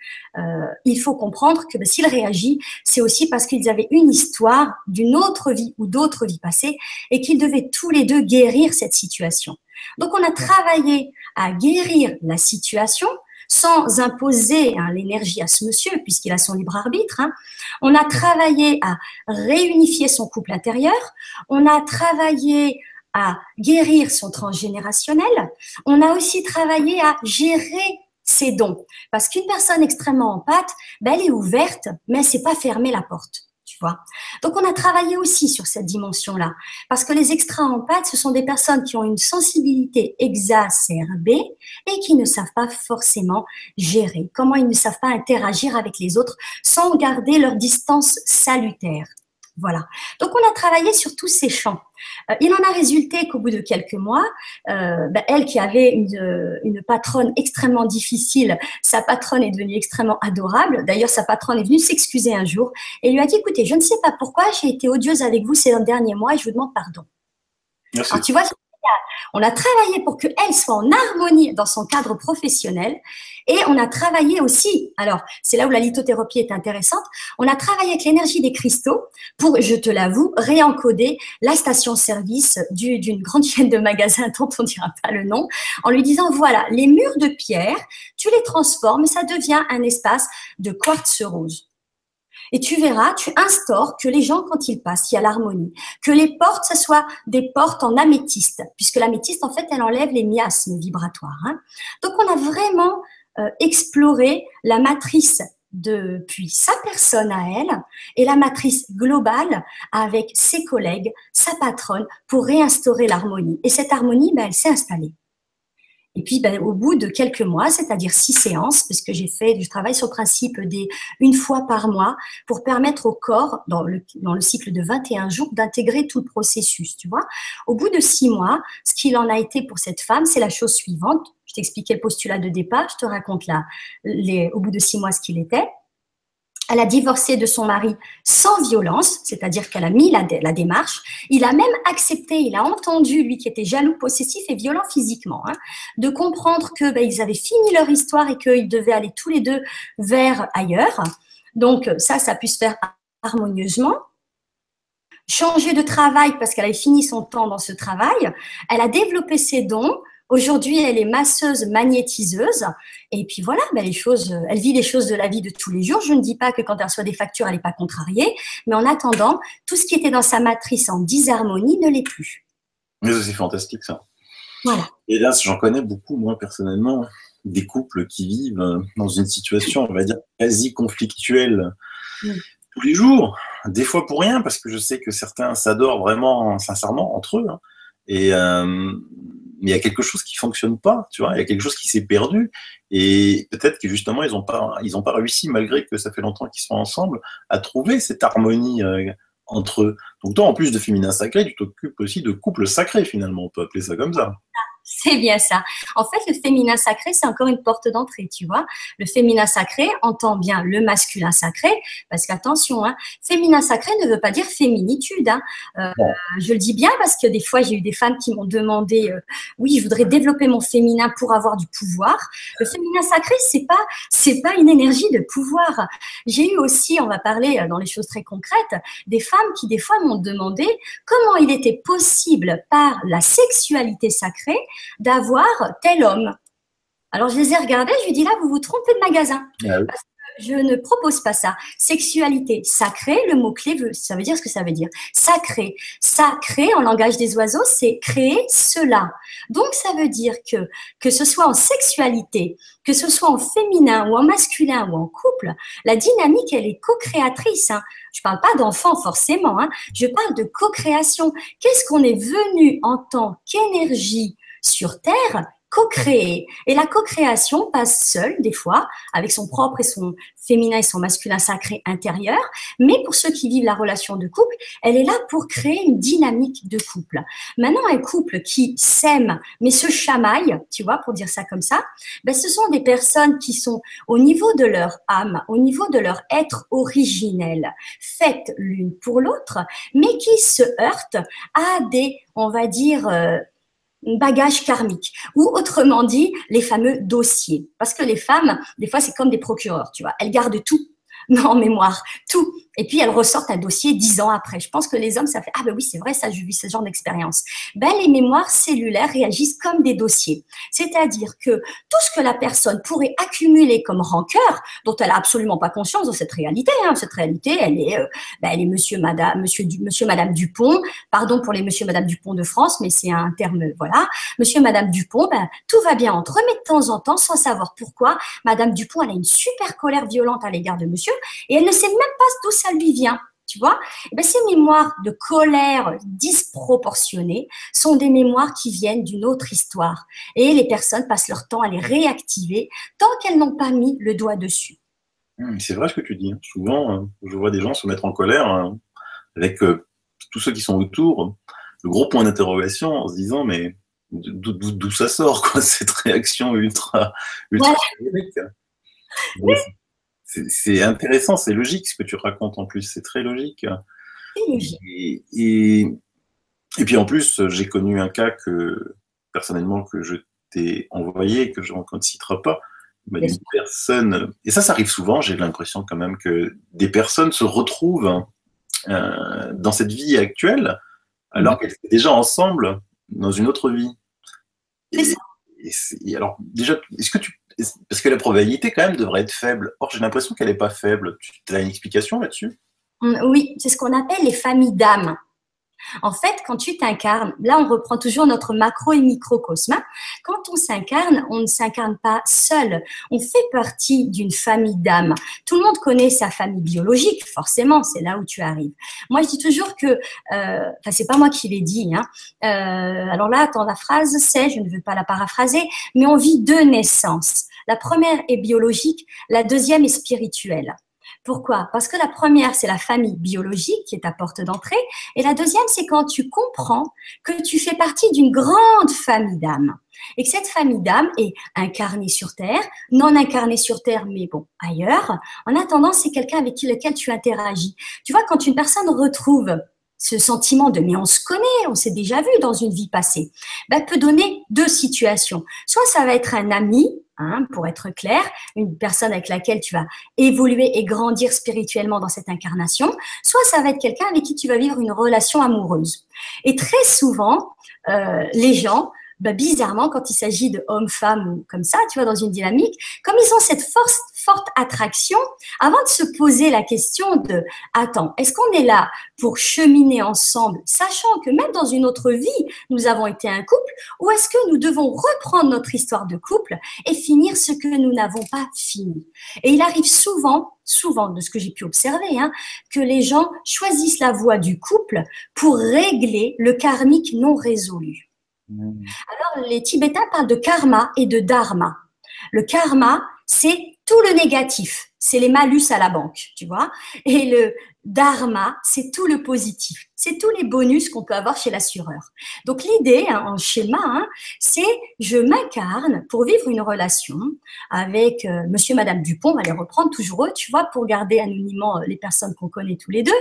il faut comprendre que s'il réagit, c'est aussi parce qu'ils avaient une histoire d'une autre vie ou d'autres vies passées et qu'ils devaient tous les deux guérir cette situation. Donc, on a travaillé à guérir la situation sans imposer l'énergie à ce monsieur, puisqu'il a son libre arbitre. Hein. On a travaillé à réunifier son couple intérieur, on a travaillé à guérir son transgénérationnel, on a aussi travaillé à gérer ses dons. Parce qu'une personne extrêmement empathe, elle est ouverte, mais elle ne sait pas fermer la porte. Tu vois. Donc, on a travaillé aussi sur cette dimension-là. Parce que les extra-empathes, ce sont des personnes qui ont une sensibilité exacerbée et qui ne savent pas forcément gérer. Comment ils ne savent pas interagir avec les autres sans garder leur distance salutaire. Voilà. Donc, on a travaillé sur tous ces champs. Il en a résulté qu'au bout de quelques mois, elle qui avait une patronne extrêmement difficile, sa patronne est devenue extrêmement adorable. D'ailleurs, sa patronne est venue s'excuser un jour et lui a dit, écoutez, je ne sais pas pourquoi j'ai été odieuse avec vous ces derniers mois et je vous demande pardon. Merci. Alors, tu vois, on a travaillé pour qu'elle soit en harmonie dans son cadre professionnel et on a travaillé aussi, alors c'est là où la lithothérapie est intéressante, on a travaillé avec l'énergie des cristaux pour, je te l'avoue, réencoder la station-service d'une grande chaîne de magasins dont on ne dira pas le nom, en lui disant, voilà, les murs de pierre, tu les transformes et ça devient un espace de quartz rose. Et tu verras, tu instaures que les gens, quand ils passent, il y a l'harmonie. Que les portes, ce soit des portes en améthyste, puisque l'améthyste, en fait, elle enlève les miasmes vibratoires. Hein. Donc, on a vraiment exploré la matrice depuis sa personne à elle et la matrice globale avec ses collègues, sa patronne, pour réinstaurer l'harmonie. Et cette harmonie, elle s'est installée. Et puis, au bout de quelques mois, c'est-à-dire 6 séances, parce que je travaille sur le principe une fois par mois pour permettre au corps, dans le cycle de 21 jours, d'intégrer tout le processus, tu vois. Au bout de 6 mois, ce qu'il en a été pour cette femme, c'est la chose suivante. Je t'expliquais le postulat de départ, je te raconte là, au bout de 6 mois, ce qu'il était. Elle a divorcé de son mari sans violence, c'est-à-dire qu'elle a mis la démarche. Il a même accepté, il a entendu, lui qui était jaloux, possessif et violent physiquement, hein, de comprendre que ils avaient fini leur histoire et qu'ils devaient aller tous les deux vers ailleurs. Donc ça a pu se faire harmonieusement. Changer de travail parce qu'elle avait fini son temps dans ce travail. Elle a développé ses dons. Aujourd'hui, elle est masseuse, magnétiseuse. Et puis voilà, elle vit les choses de la vie de tous les jours. Je ne dis pas que quand elle reçoit des factures, elle n'est pas contrariée. Mais en attendant, tout ce qui était dans sa matrice en disharmonie ne l'est plus. Mais c'est fantastique, ça. Voilà. Et là, j'en connais beaucoup, moi, personnellement, des couples qui vivent dans une situation, on va dire, quasi conflictuelle tous les jours. Des fois pour rien, parce que je sais que certains s'adorent vraiment, sincèrement, entre eux. Hein. Et mais il y a quelque chose qui fonctionne pas, tu vois, il y a quelque chose qui s'est perdu et peut-être que justement ils ont pas réussi, malgré que ça fait longtemps qu'ils sont ensemble, à trouver cette harmonie entre eux. Donc toi, en plus de féminin sacré, tu t'occupes aussi de couple sacré, finalement, on peut appeler ça comme ça. C'est bien ça. En fait, le féminin sacré, c'est encore une porte d'entrée, tu vois. Le féminin sacré entend bien le masculin sacré, parce qu'attention, hein, féminin sacré ne veut pas dire féminitude. Hein. Bon. Je le dis bien parce que des fois, j'ai eu des femmes qui m'ont demandé, oui, je voudrais développer mon féminin pour avoir du pouvoir. Le féminin sacré, c'est pas une énergie de pouvoir. J'ai eu aussi, on va parler dans les choses très concrètes, des femmes qui des fois m'ont demandé comment il était possible par la sexualité sacrée d'avoir tel homme. Alors, je les ai regardés, je lui ai dit là, vous vous trompez de magasin. Ah oui. Parce que je ne propose pas ça. Sexualité sacrée, le mot-clé, ça veut dire ce que ça veut dire. Sacré. Sacré, en langage des oiseaux, c'est créer cela. Donc, ça veut dire que ce soit en sexualité, que ce soit en féminin ou en masculin ou en couple, la dynamique, elle est co-créatrice. Hein. Je ne parle pas d'enfant forcément, hein. Je parle de co-création. Qu'est-ce qu'on est venu en tant qu'énergie sur Terre co-créer. Et la co-création passe seule, des fois, avec son propre et son féminin et son masculin sacré intérieur. Mais pour ceux qui vivent la relation de couple, elle est là pour créer une dynamique de couple. Maintenant, un couple qui s'aime, mais se chamaille, tu vois, pour dire ça comme ça, ben, ce sont des personnes qui sont au niveau de leur âme, au niveau de leur être originel, faites l'une pour l'autre, mais qui se heurtent à des, on va dire, bagage karmique, ou autrement dit, les fameux dossiers. Parce que les femmes, des fois, c'est comme des procureurs, tu vois. Elles gardent tout en mémoire, tout. Et puis, elles ressortent un dossier 10 ans après. Je pense que les hommes, ça fait, ah ben oui, c'est vrai, ça, j'ai vu ce genre d'expérience. Ben, les mémoires cellulaires réagissent comme des dossiers. C'est-à-dire que tout ce que la personne pourrait accumuler comme rancœur, dont elle a absolument pas conscience de cette réalité, hein, cette réalité, elle est monsieur, madame Dupont, pardon pour les monsieur, madame Dupont de France, mais c'est un terme, voilà. Monsieur, madame Dupont, ben, tout va bien entre eux, mais de temps en temps, sans savoir pourquoi, madame Dupont, elle a une super colère violente à l'égard de monsieur, et elle ne sait même pas d'où ça lui vient. Tu vois, et bien, ces mémoires de colère disproportionnée sont des mémoires qui viennent d'une autre histoire. Et les personnes passent leur temps à les réactiver tant qu'elles n'ont pas mis le doigt dessus. C'est vrai ce que tu dis. Souvent, je vois des gens se mettre en colère avec tous ceux qui sont autour, le gros point d'interrogation en se disant mais d'où ça sort quoi, cette réaction ultra Voilà. numérique. Oui, C'est intéressant, c'est logique ce que tu racontes en plus, c'est très logique. c'est logique. Et puis en plus, j'ai connu un cas que personnellement que je t'ai envoyé, que on ne citera pas, mais d'une personne, et ça arrive souvent, j'ai l'impression quand même que des personnes se retrouvent dans cette vie actuelle alors qu'elles étaient déjà ensemble dans une autre vie. C'est ça. Et alors déjà, est-ce que parce que la probabilité quand même devrait être faible. Or, j'ai l'impression qu'elle n'est pas faible. Tu as une explication là-dessus? Oui, c'est ce qu'on appelle les familles d'âmes. En fait, quand tu t'incarnes, là on reprend toujours notre macro et microcosme. Quand on s'incarne, on ne s'incarne pas seul. On fait partie d'une famille d'âmes. Tout le monde connaît sa famille biologique, forcément, c'est là où tu arrives. Moi, je dis toujours que, c'est pas moi qui l'ai dit. Hein. Alors là, attends, la phrase c'est, je ne veux pas la paraphraser, mais on vit deux naissances. La première est biologique, la deuxième est spirituelle. Pourquoi? Parce que la première, c'est la famille biologique qui est ta porte d'entrée. Et la deuxième, c'est quand tu comprends que tu fais partie d'une grande famille d'âmes. Et que cette famille d'âmes est incarnée sur Terre, non incarnée sur Terre, mais bon, ailleurs. En attendant, c'est quelqu'un avec lequel tu interagis. Tu vois, quand une personne retrouve ce sentiment de mais on se connaît, on s'est déjà vu dans une vie passée, ben, peut donner deux situations. Soit ça va être un ami, hein, pour être clair, une personne avec laquelle tu vas évoluer et grandir spirituellement dans cette incarnation, soit ça va être quelqu'un avec qui tu vas vivre une relation amoureuse. Et très souvent, les gens, ben, bizarrement, quand il s'agit de hommes-femmes ou comme ça, tu vois, dans une dynamique, comme ils ont cette forte attraction, avant de se poser la question de « Attends, est-ce qu'on est là pour cheminer ensemble, sachant que même dans une autre vie, nous avons été un couple, ou est-ce que nous devons reprendre notre histoire de couple et finir ce que nous n'avons pas fini ?» Et il arrive souvent, de ce que j'ai pu observer, hein, que les gens choisissent la voie du couple pour régler le karmique non résolu. Alors, les Tibétains parlent de karma et de dharma. Le karma, c'est tout le négatif, c'est les malus à la banque, tu vois. Et le dharma, c'est tout le positif. C'est tous les bonus qu'on peut avoir chez l'assureur. Donc l'idée, hein, en schéma, hein, c'est je m'incarne pour vivre une relation avec monsieur et madame Dupont, on va les reprendre toujours eux, tu vois, pour garder anonymement les personnes qu'on connaît tous les deux.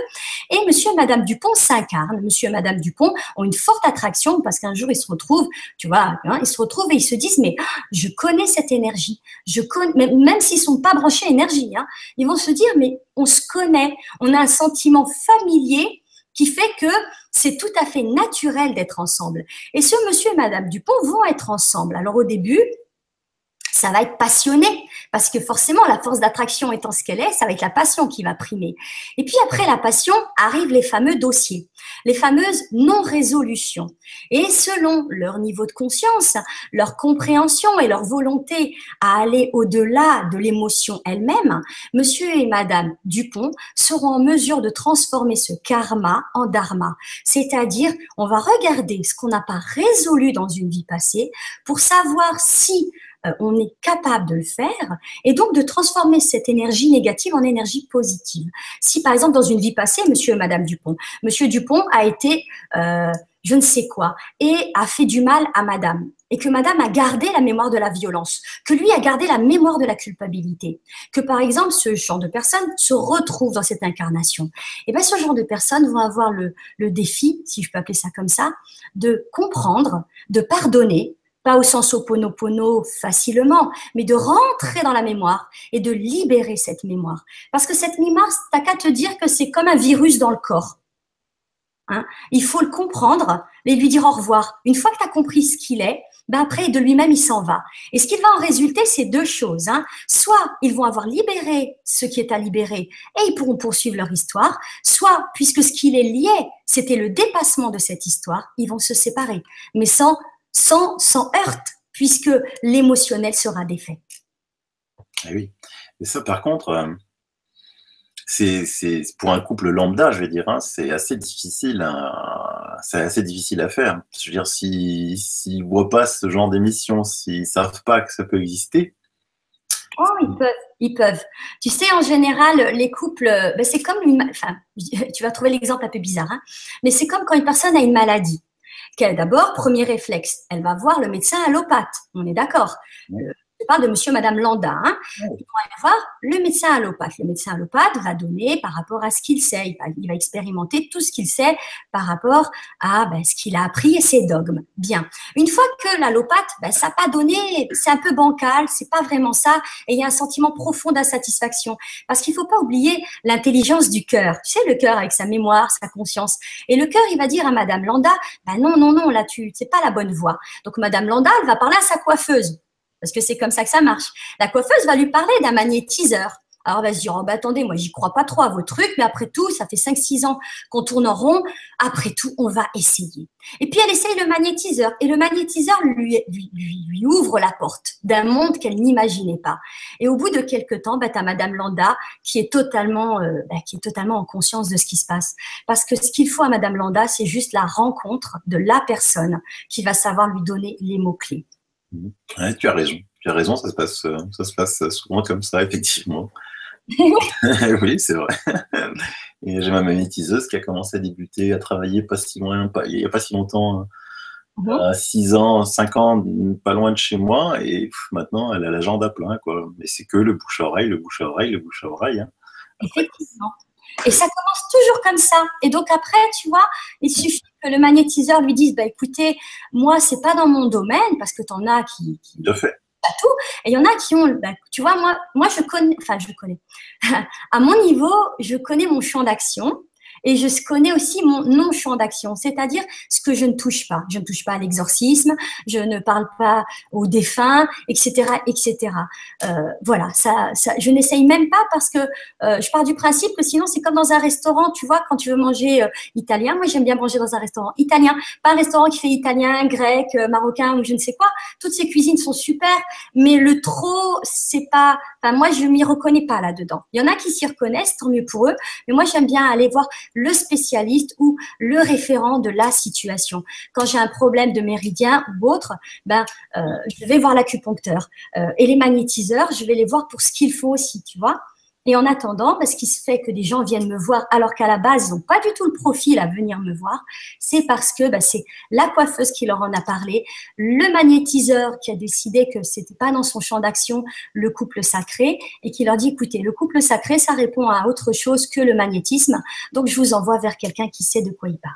Et monsieur et madame Dupont s'incarnent. Monsieur et madame Dupont ont une forte attraction parce qu'un jour ils se retrouvent, tu vois, hein, ils se retrouvent et ils se disent, mais je connais cette énergie. Je connais, même s'ils sont pas branchés énergie, hein, ils vont se dire, mais on se connaît, on a un sentiment familier qui fait que c'est tout à fait naturel d'être ensemble. Et ce monsieur et madame Dupont vont être ensemble. Alors au début, ça va être passionné, parce que forcément, la force d'attraction étant ce qu'elle est, ça va être la passion qui va primer. Et puis après la passion, arrivent les fameux dossiers, les fameuses non-résolutions. Et selon leur niveau de conscience, leur compréhension et leur volonté à aller au-delà de l'émotion elle-même, monsieur et madame Dupont seront en mesure de transformer ce karma en dharma. C'est-à-dire, on va regarder ce qu'on n'a pas résolu dans une vie passée pour savoir si on est capable de le faire et donc de transformer cette énergie négative en énergie positive. Si par exemple dans une vie passée, monsieur et madame Dupont, monsieur Dupont a été je ne sais quoi et a fait du mal à madame et que madame a gardé la mémoire de la violence, que lui a gardé la mémoire de la culpabilité, que par exemple ce genre de personnes se retrouve dans cette incarnation, et bien ce genre de personnes vont avoir le défi, si je peux appeler ça comme ça, de comprendre, de pardonner, pas au sens oponopono facilement, mais de rentrer dans la mémoire et de libérer cette mémoire. Parce que cette mémoire, t'as qu'à te dire que c'est comme un virus dans le corps. Hein, il faut le comprendre et lui dire au revoir. Une fois que tu as compris ce qu'il est, ben après, de lui-même, il s'en va. Et ce qui va en résulter, c'est deux choses. Hein. Soit ils vont avoir libéré ce qui est à libérer et ils pourront poursuivre leur histoire, soit, puisque ce qui les liait, c'était le dépassement de cette histoire, ils vont se séparer, mais sans heurte, puisque l'émotionnel sera défait. Eh oui. Et ça, par contre, c'est pour un couple lambda, je vais dire, hein, c'est assez difficile à faire. Je veux dire, s'ils ne voient pas ce genre d'émission, s'ils ne savent pas que ça peut exister. Oh, ils peuvent. Tu sais, en général, les couples, ben c'est comme enfin, tu vas trouver l'exemple un peu bizarre, hein, mais c'est comme quand une personne a une maladie. D'abord, premier réflexe, elle va voir le médecin allopathe. On est d'accord. Je parle de monsieur, madame Landa. Hein. Ils vont aller voir le médecin allopathe. Le médecin allopathe va donner par rapport à ce qu'il sait. Il va expérimenter tout ce qu'il sait par rapport à ce qu'il a appris et ses dogmes. Bien. Une fois que l'allopathe, ça n'a pas donné, c'est un peu bancal, c'est pas vraiment ça, et il y a un sentiment profond d'insatisfaction. Parce qu'il ne faut pas oublier l'intelligence du cœur. Tu sais, le cœur avec sa mémoire, sa conscience. Et le cœur, il va dire à madame Landa, non, là, c'est pas la bonne voie. Donc, madame Landa, elle va parler à sa coiffeuse. Parce que c'est comme ça que ça marche. La coiffeuse va lui parler d'un magnétiseur. Alors, elle va se dire, attendez, moi, j'y crois pas trop à vos trucs, mais après tout, ça fait 5-6 ans qu'on tourne en rond. Après tout, on va essayer. Et puis, elle essaye le magnétiseur. Et le magnétiseur lui ouvre la porte d'un monde qu'elle n'imaginait pas. Et au bout de quelques temps, tu as madame Landa qui est totalement en conscience de ce qui se passe. Parce que ce qu'il faut à madame Landa, c'est juste la rencontre de la personne qui va savoir lui donner les mots-clés. Ouais, tu as raison, ça se passe souvent comme ça, effectivement. Oui, c'est vrai. Et j'ai ma magnétiseuse qui a commencé à débuter, à travailler il n'y a pas si longtemps, à 6 ans, 5 ans, pas loin de chez moi, et maintenant elle a l'agenda plein, quoi. Mais c'est que le bouche à oreille, le bouche à oreille, le bouche à oreille. Hein. Effectivement. Et ça commence toujours comme ça. Et donc après, tu vois, il suffit que le magnétiseur lui dise, écoutez, moi, c'est pas dans mon domaine, parce que tu en as qui de fait. Pas tout. Et il y en a qui ont, tu vois, moi, je connais. À mon niveau, je connais mon champ d'action. Et je connais aussi mon non-champ d'action, c'est-à-dire ce que je ne touche pas. Je ne touche pas à l'exorcisme, je ne parle pas aux défunts, etc., etc. Voilà, je n'essaye même pas parce que je pars du principe que sinon c'est comme dans un restaurant, tu vois, quand tu veux manger italien. Moi, j'aime bien manger dans un restaurant italien, pas un restaurant qui fait italien, grec, marocain ou je ne sais quoi. Toutes ces cuisines sont super, mais le trop, c'est pas. Enfin, moi, je m'y reconnais pas là-dedans. Il y en a qui s'y reconnaissent, tant mieux pour eux. Mais moi, j'aime bien aller voir le spécialiste ou le référent de la situation. Quand j'ai un problème de méridien ou autre, je vais voir l'acupuncteur. Et les magnétiseurs, je vais les voir pour ce qu'il faut aussi, tu vois. Et en attendant, ce qui se fait que des gens viennent me voir alors qu'à la base, ils n'ont pas du tout le profil à venir me voir, c'est parce que c'est la coiffeuse qui leur en a parlé, le magnétiseur qui a décidé que c'était pas dans son champ d'action le couple sacré et qui leur dit, écoutez, le couple sacré, ça répond à autre chose que le magnétisme, donc je vous envoie vers quelqu'un qui sait de quoi il parle.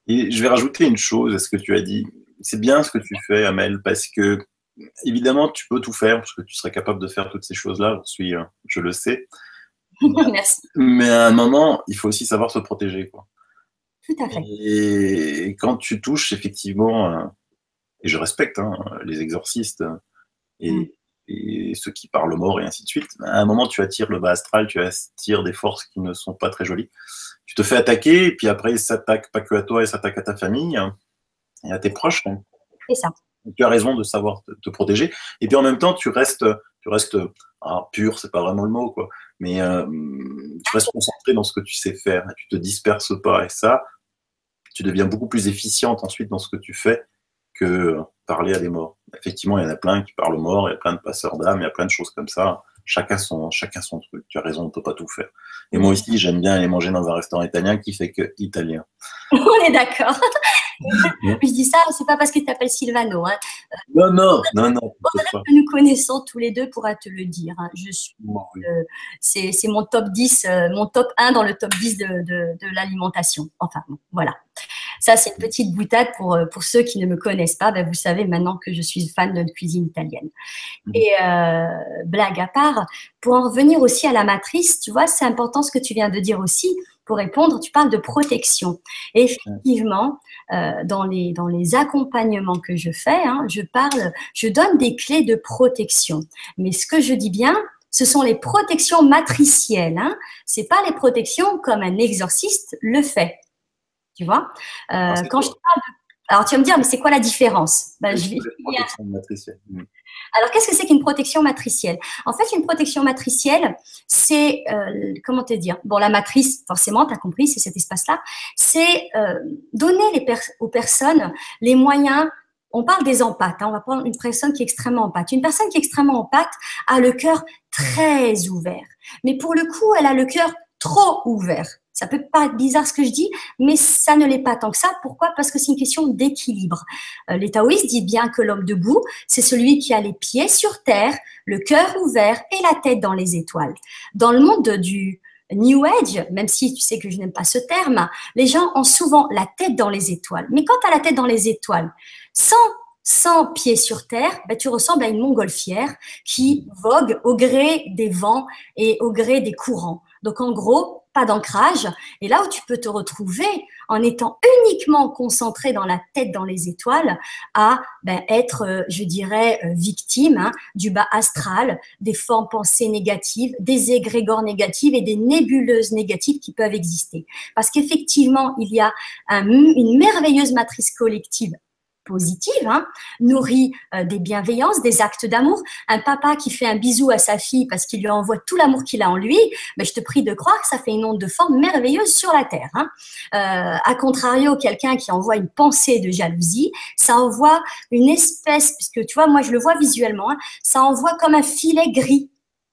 Et je vais rajouter une chose à ce que tu as dit. C'est bien ce que tu fais, Amel, parce que évidemment, tu peux tout faire, parce que tu serais capable de faire toutes ces choses-là, je le sais. Merci. Mais à un moment, il faut aussi savoir se protéger, quoi. Tout à fait. Et quand tu touches, effectivement, et je respecte les exorcistes et ceux qui parlent aux morts et ainsi de suite, à un moment, tu attires le bas astral, tu attires des forces qui ne sont pas très jolies. Tu te fais attaquer, et puis après, ils s'attaquent pas que à toi, ils s'attaquent à ta famille et à tes proches. C'est ça. Tu as raison de savoir te protéger. Et puis en même temps, tu restes pur, c'est pas vraiment le mot, quoi. Mais tu restes concentré dans ce que tu sais faire. Tu te disperses pas. Et ça, tu deviens beaucoup plus efficiente ensuite dans ce que tu fais que parler à des morts. Effectivement, il y en a plein qui parlent aux morts, il y a plein de passeurs d'âme, il y a plein de choses comme ça. Chacun son truc. Tu as raison, on ne peut pas tout faire. Et moi aussi, j'aime bien aller manger dans un restaurant italien qui fait que italien. On est d'accord. Je dis ça, c'est pas parce que tu t'appelles Silvano. Non. Que nous connaissons tous les deux pourra te le dire. Je suis, c'est mon top 10, mon top 1 dans le top 10 de l'alimentation. Enfin, voilà. Ça, c'est une petite boutade pour ceux qui ne me connaissent pas. Vous savez maintenant que je suis fan de cuisine italienne. Et blague à part, pour en revenir aussi à la matrice, tu vois, c'est important ce que tu viens de dire aussi. Pour répondre, tu parles de protection. Et effectivement, dans les accompagnements que je fais, je donne des clés de protection. Mais ce que je dis bien, ce sont les protections matricielles. C'est pas les protections comme un exorciste le fait. Tu vois, quand je parle alors tu vas me dire, mais c'est quoi la différence? Protection matricielle. Alors, qu'est-ce que c'est qu'une protection matricielle? En fait, une protection matricielle, c'est, comment te dire? Bon, la matrice, forcément, tu as compris, c'est cet espace-là. C'est donner aux personnes les moyens. On parle des empathes. On va prendre une personne qui est extrêmement empathe. Une personne qui est extrêmement empathe a le cœur très ouvert. Mais pour le coup, elle a le cœur trop ouvert. Ça peut paraître bizarre ce que je dis, mais ça ne l'est pas tant que ça. Pourquoi? Parce que c'est une question d'équilibre. Les taoïstes disent bien que l'homme debout, c'est celui qui a les pieds sur terre, le cœur ouvert et la tête dans les étoiles. Dans le monde du New Age, même si tu sais que je n'aime pas ce terme, les gens ont souvent la tête dans les étoiles. Mais quand tu as la tête dans les étoiles, sans pieds sur terre, tu ressembles à une montgolfière qui vogue au gré des vents et au gré des courants. Donc, en gros, pas d'ancrage. Et là où tu peux te retrouver en étant uniquement concentré dans la tête dans les étoiles à être, je dirais, victime du bas astral, des formes pensées négatives, des égrégores négatives et des nébuleuses négatives qui peuvent exister. Parce qu'effectivement, il y a une merveilleuse matrice collective positive, nourrie des bienveillances, des actes d'amour. Un papa qui fait un bisou à sa fille parce qu'il lui envoie tout l'amour qu'il a en lui, je te prie de croire que ça fait une onde de forme merveilleuse sur la terre. A contrario, quelqu'un qui envoie une pensée de jalousie, ça envoie une espèce, puisque tu vois, moi je le vois visuellement, ça envoie comme un filet gris,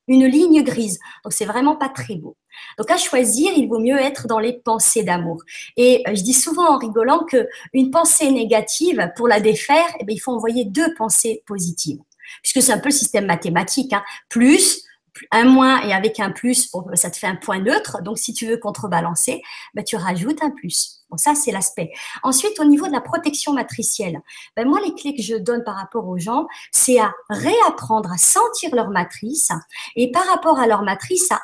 une ligne grise. Donc c'est vraiment pas très beau. Donc à choisir, il vaut mieux être dans les pensées d'amour. Et je dis souvent en rigolant qu'une pensée négative, pour la défaire, il faut envoyer 2 pensées positives. Puisque c'est un peu le système mathématique. Plus, un moins et avec un plus, ça te fait un point neutre. Donc si tu veux contrebalancer, tu rajoutes un plus. Bon, ça, c'est l'aspect. Ensuite, au niveau de la protection matricielle, moi, les clés que je donne par rapport aux gens, c'est à réapprendre à sentir leur matrice et par rapport à leur matrice, à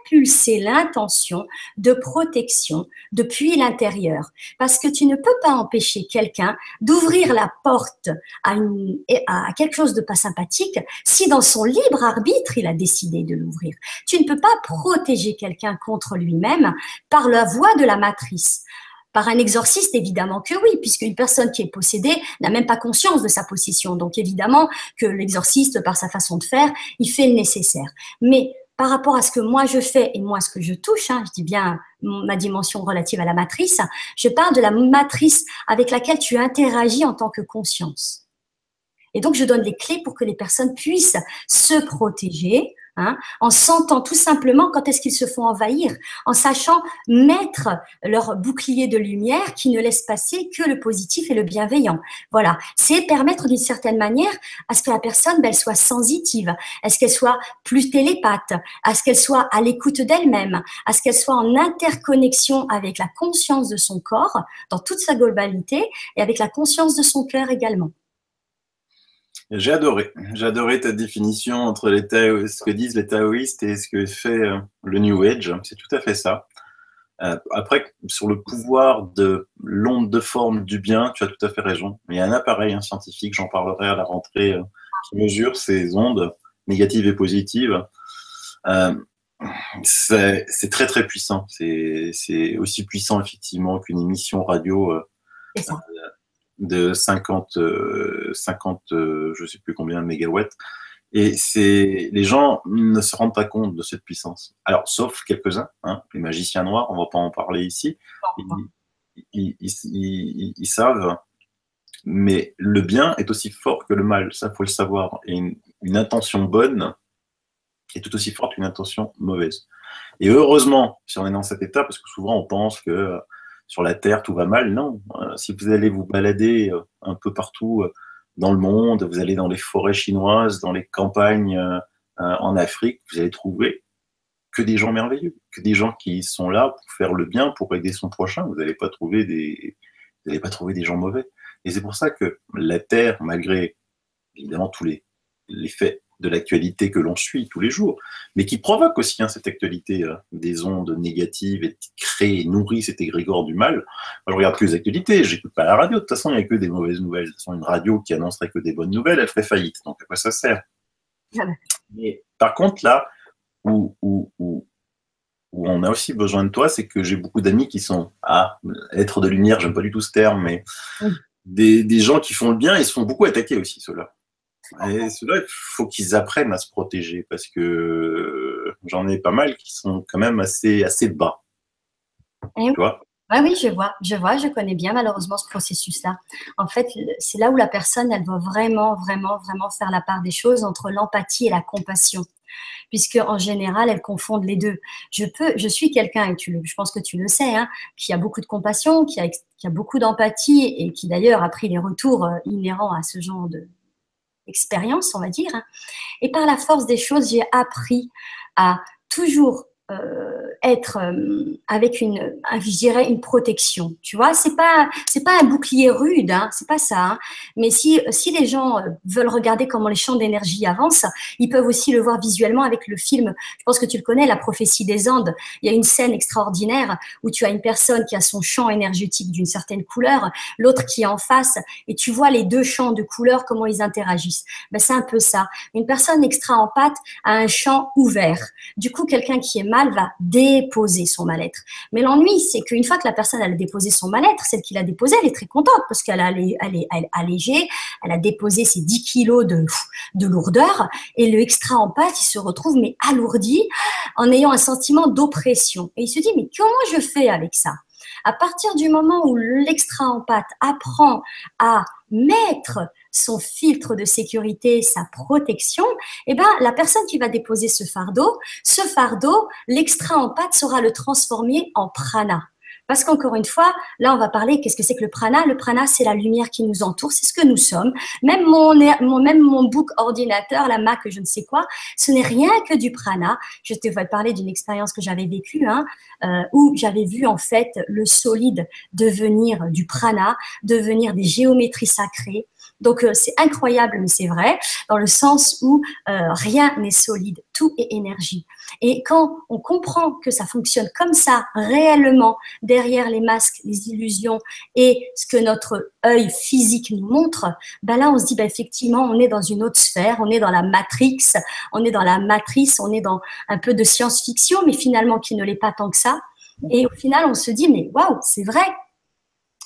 impulser l'intention de protection depuis l'intérieur. Parce que tu ne peux pas empêcher quelqu'un d'ouvrir la porte à quelque chose de pas sympathique si dans son libre arbitre, il a décidé de l'ouvrir. Tu ne peux pas protéger quelqu'un contre lui-même par la voie de la matrice. Par un exorciste, évidemment que oui, puisqu'une personne qui est possédée n'a même pas conscience de sa possession. Donc évidemment que l'exorciste, par sa façon de faire, il fait le nécessaire. Mais par rapport à ce que moi je fais et moi ce que je touche, je dis bien ma dimension relative à la matrice, je parle de la matrice avec laquelle tu interagis en tant que conscience. Et donc je donne les clés pour que les personnes puissent se protéger hein, en sentant tout simplement quand est-ce qu'ils se font envahir, en sachant mettre leur bouclier de lumière qui ne laisse passer que le positif et le bienveillant. Voilà, c'est permettre d'une certaine manière à ce que la personne elle soit sensitive, à ce qu'elle soit plus télépathe, à ce qu'elle soit à l'écoute d'elle-même, à ce qu'elle soit en interconnexion avec la conscience de son corps dans toute sa globalité et avec la conscience de son cœur également. J'ai adoré ta définition entre ce que disent les taoïstes et ce que fait le New Age. C'est tout à fait ça. Après, sur le pouvoir de l'onde de forme du bien, tu as tout à fait raison. Il y a un appareil scientifique, j'en parlerai à la rentrée, qui mesure ces ondes négatives et positives. C'est très très puissant. C'est aussi puissant effectivement qu'une émission radio de 50, je sais plus combien de mégawatts. Et les gens ne se rendent pas compte de cette puissance. Alors, sauf quelques-uns, hein, les magiciens noirs, on va pas en parler ici. Ils savent, mais le bien est aussi fort que le mal, ça faut le savoir. Et une intention bonne est tout aussi forte qu'une intention mauvaise. Et heureusement, si on est dans cet état, parce que souvent on pense que sur la Terre tout va mal, non. Si vous allez vous balader un peu partout dans le monde, vous allez dans les forêts chinoises, dans les campagnes en Afrique, vous allez trouver que des gens merveilleux, que des gens qui sont là pour faire le bien, pour aider son prochain. Vous n'allez pas trouver des gens mauvais. Et c'est pour ça que la Terre, malgré évidemment tous les faits de l'actualité que l'on suit tous les jours, mais qui provoque aussi cette actualité des ondes négatives et qui crée et nourrit cet égrégore du mal. Moi, je regarde que les actualités, j'écoute pas la radio. De toute façon, il n'y a que des mauvaises nouvelles. De toute façon, une radio qui annoncerait que des bonnes nouvelles, elle ferait faillite. Donc, à quoi ça sert? Mais par contre, là où on a aussi besoin de toi, c'est que j'ai beaucoup d'amis qui sont êtres de lumière, j'aime pas du tout ce terme, mais des gens qui font le bien et se font beaucoup attaquer aussi, ceux-là. Et ceux-là, il faut qu'ils apprennent à se protéger parce que j'en ai pas mal qui sont quand même assez bas. Tu vois ? Oui, je connais bien malheureusement ce processus-là. En fait, c'est là où la personne, elle va vraiment faire la part des choses entre l'empathie et la compassion. Puisque en général, elles confondent les deux. Je suis quelqu'un, et je pense que tu le sais, hein, qui a beaucoup de compassion, qui a beaucoup d'empathie et qui d'ailleurs a pris les retours inhérents à ce genre d'expérience, on va dire. Hein. Et par la force des choses, j'ai appris à toujours être avec je dirais une protection. Tu vois, c'est pas un bouclier rude, hein, c'est pas ça. Hein. Mais si les gens veulent regarder comment les champs d'énergie avancent, ils peuvent aussi le voir visuellement avec le film. Je pense que tu le connais, La prophétie des Andes. Il y a une scène extraordinaire où tu as une personne qui a son champ énergétique d'une certaine couleur, l'autre qui est en face, et tu vois les deux champs de couleurs, comment ils interagissent. Ben, c'est un peu ça. Une personne extra-empathe a un champ ouvert. Du coup, quelqu'un qui est mal va déposer son mal-être. Mais l'ennui, c'est qu'une fois que la personne a déposé son mal-être, celle qui l'a déposé, elle est très contente parce qu'elle a allégé, elle a déposé ses 10 kilos de lourdeur et le extra-empathe, il se retrouve mais alourdi en ayant un sentiment d'oppression. Et il se dit, mais comment je fais avec ça ? À partir du moment où l'extra-empathe apprend à mettre son filtre de sécurité, sa protection, eh ben, la personne qui va déposer ce fardeau, l'extra-empathe saura le transformer en prana. Parce qu'encore une fois, là, on va parler, qu'est-ce que c'est que le prana ? Le prana, c'est la lumière qui nous entoure, c'est ce que nous sommes. Même mon book ordinateur, la Mac, je ne sais quoi, ce n'est rien que du prana. Je te vais parler d'une expérience que j'avais vécue, où j'avais vu en fait le solide devenir du prana, devenir des géométries sacrées. Donc, c'est incroyable, mais c'est vrai, dans le sens où rien n'est solide, tout est énergie. Et quand on comprend que ça fonctionne comme ça, réellement, derrière les masques, les illusions et ce que notre œil physique nous montre, ben là, on se dit, ben effectivement, on est dans une autre sphère, on est dans la Matrix, on est dans la matrice, on est dans un peu de science-fiction, mais finalement qui ne l'est pas tant que ça. Et au final, on se dit, mais waouh, c'est vrai.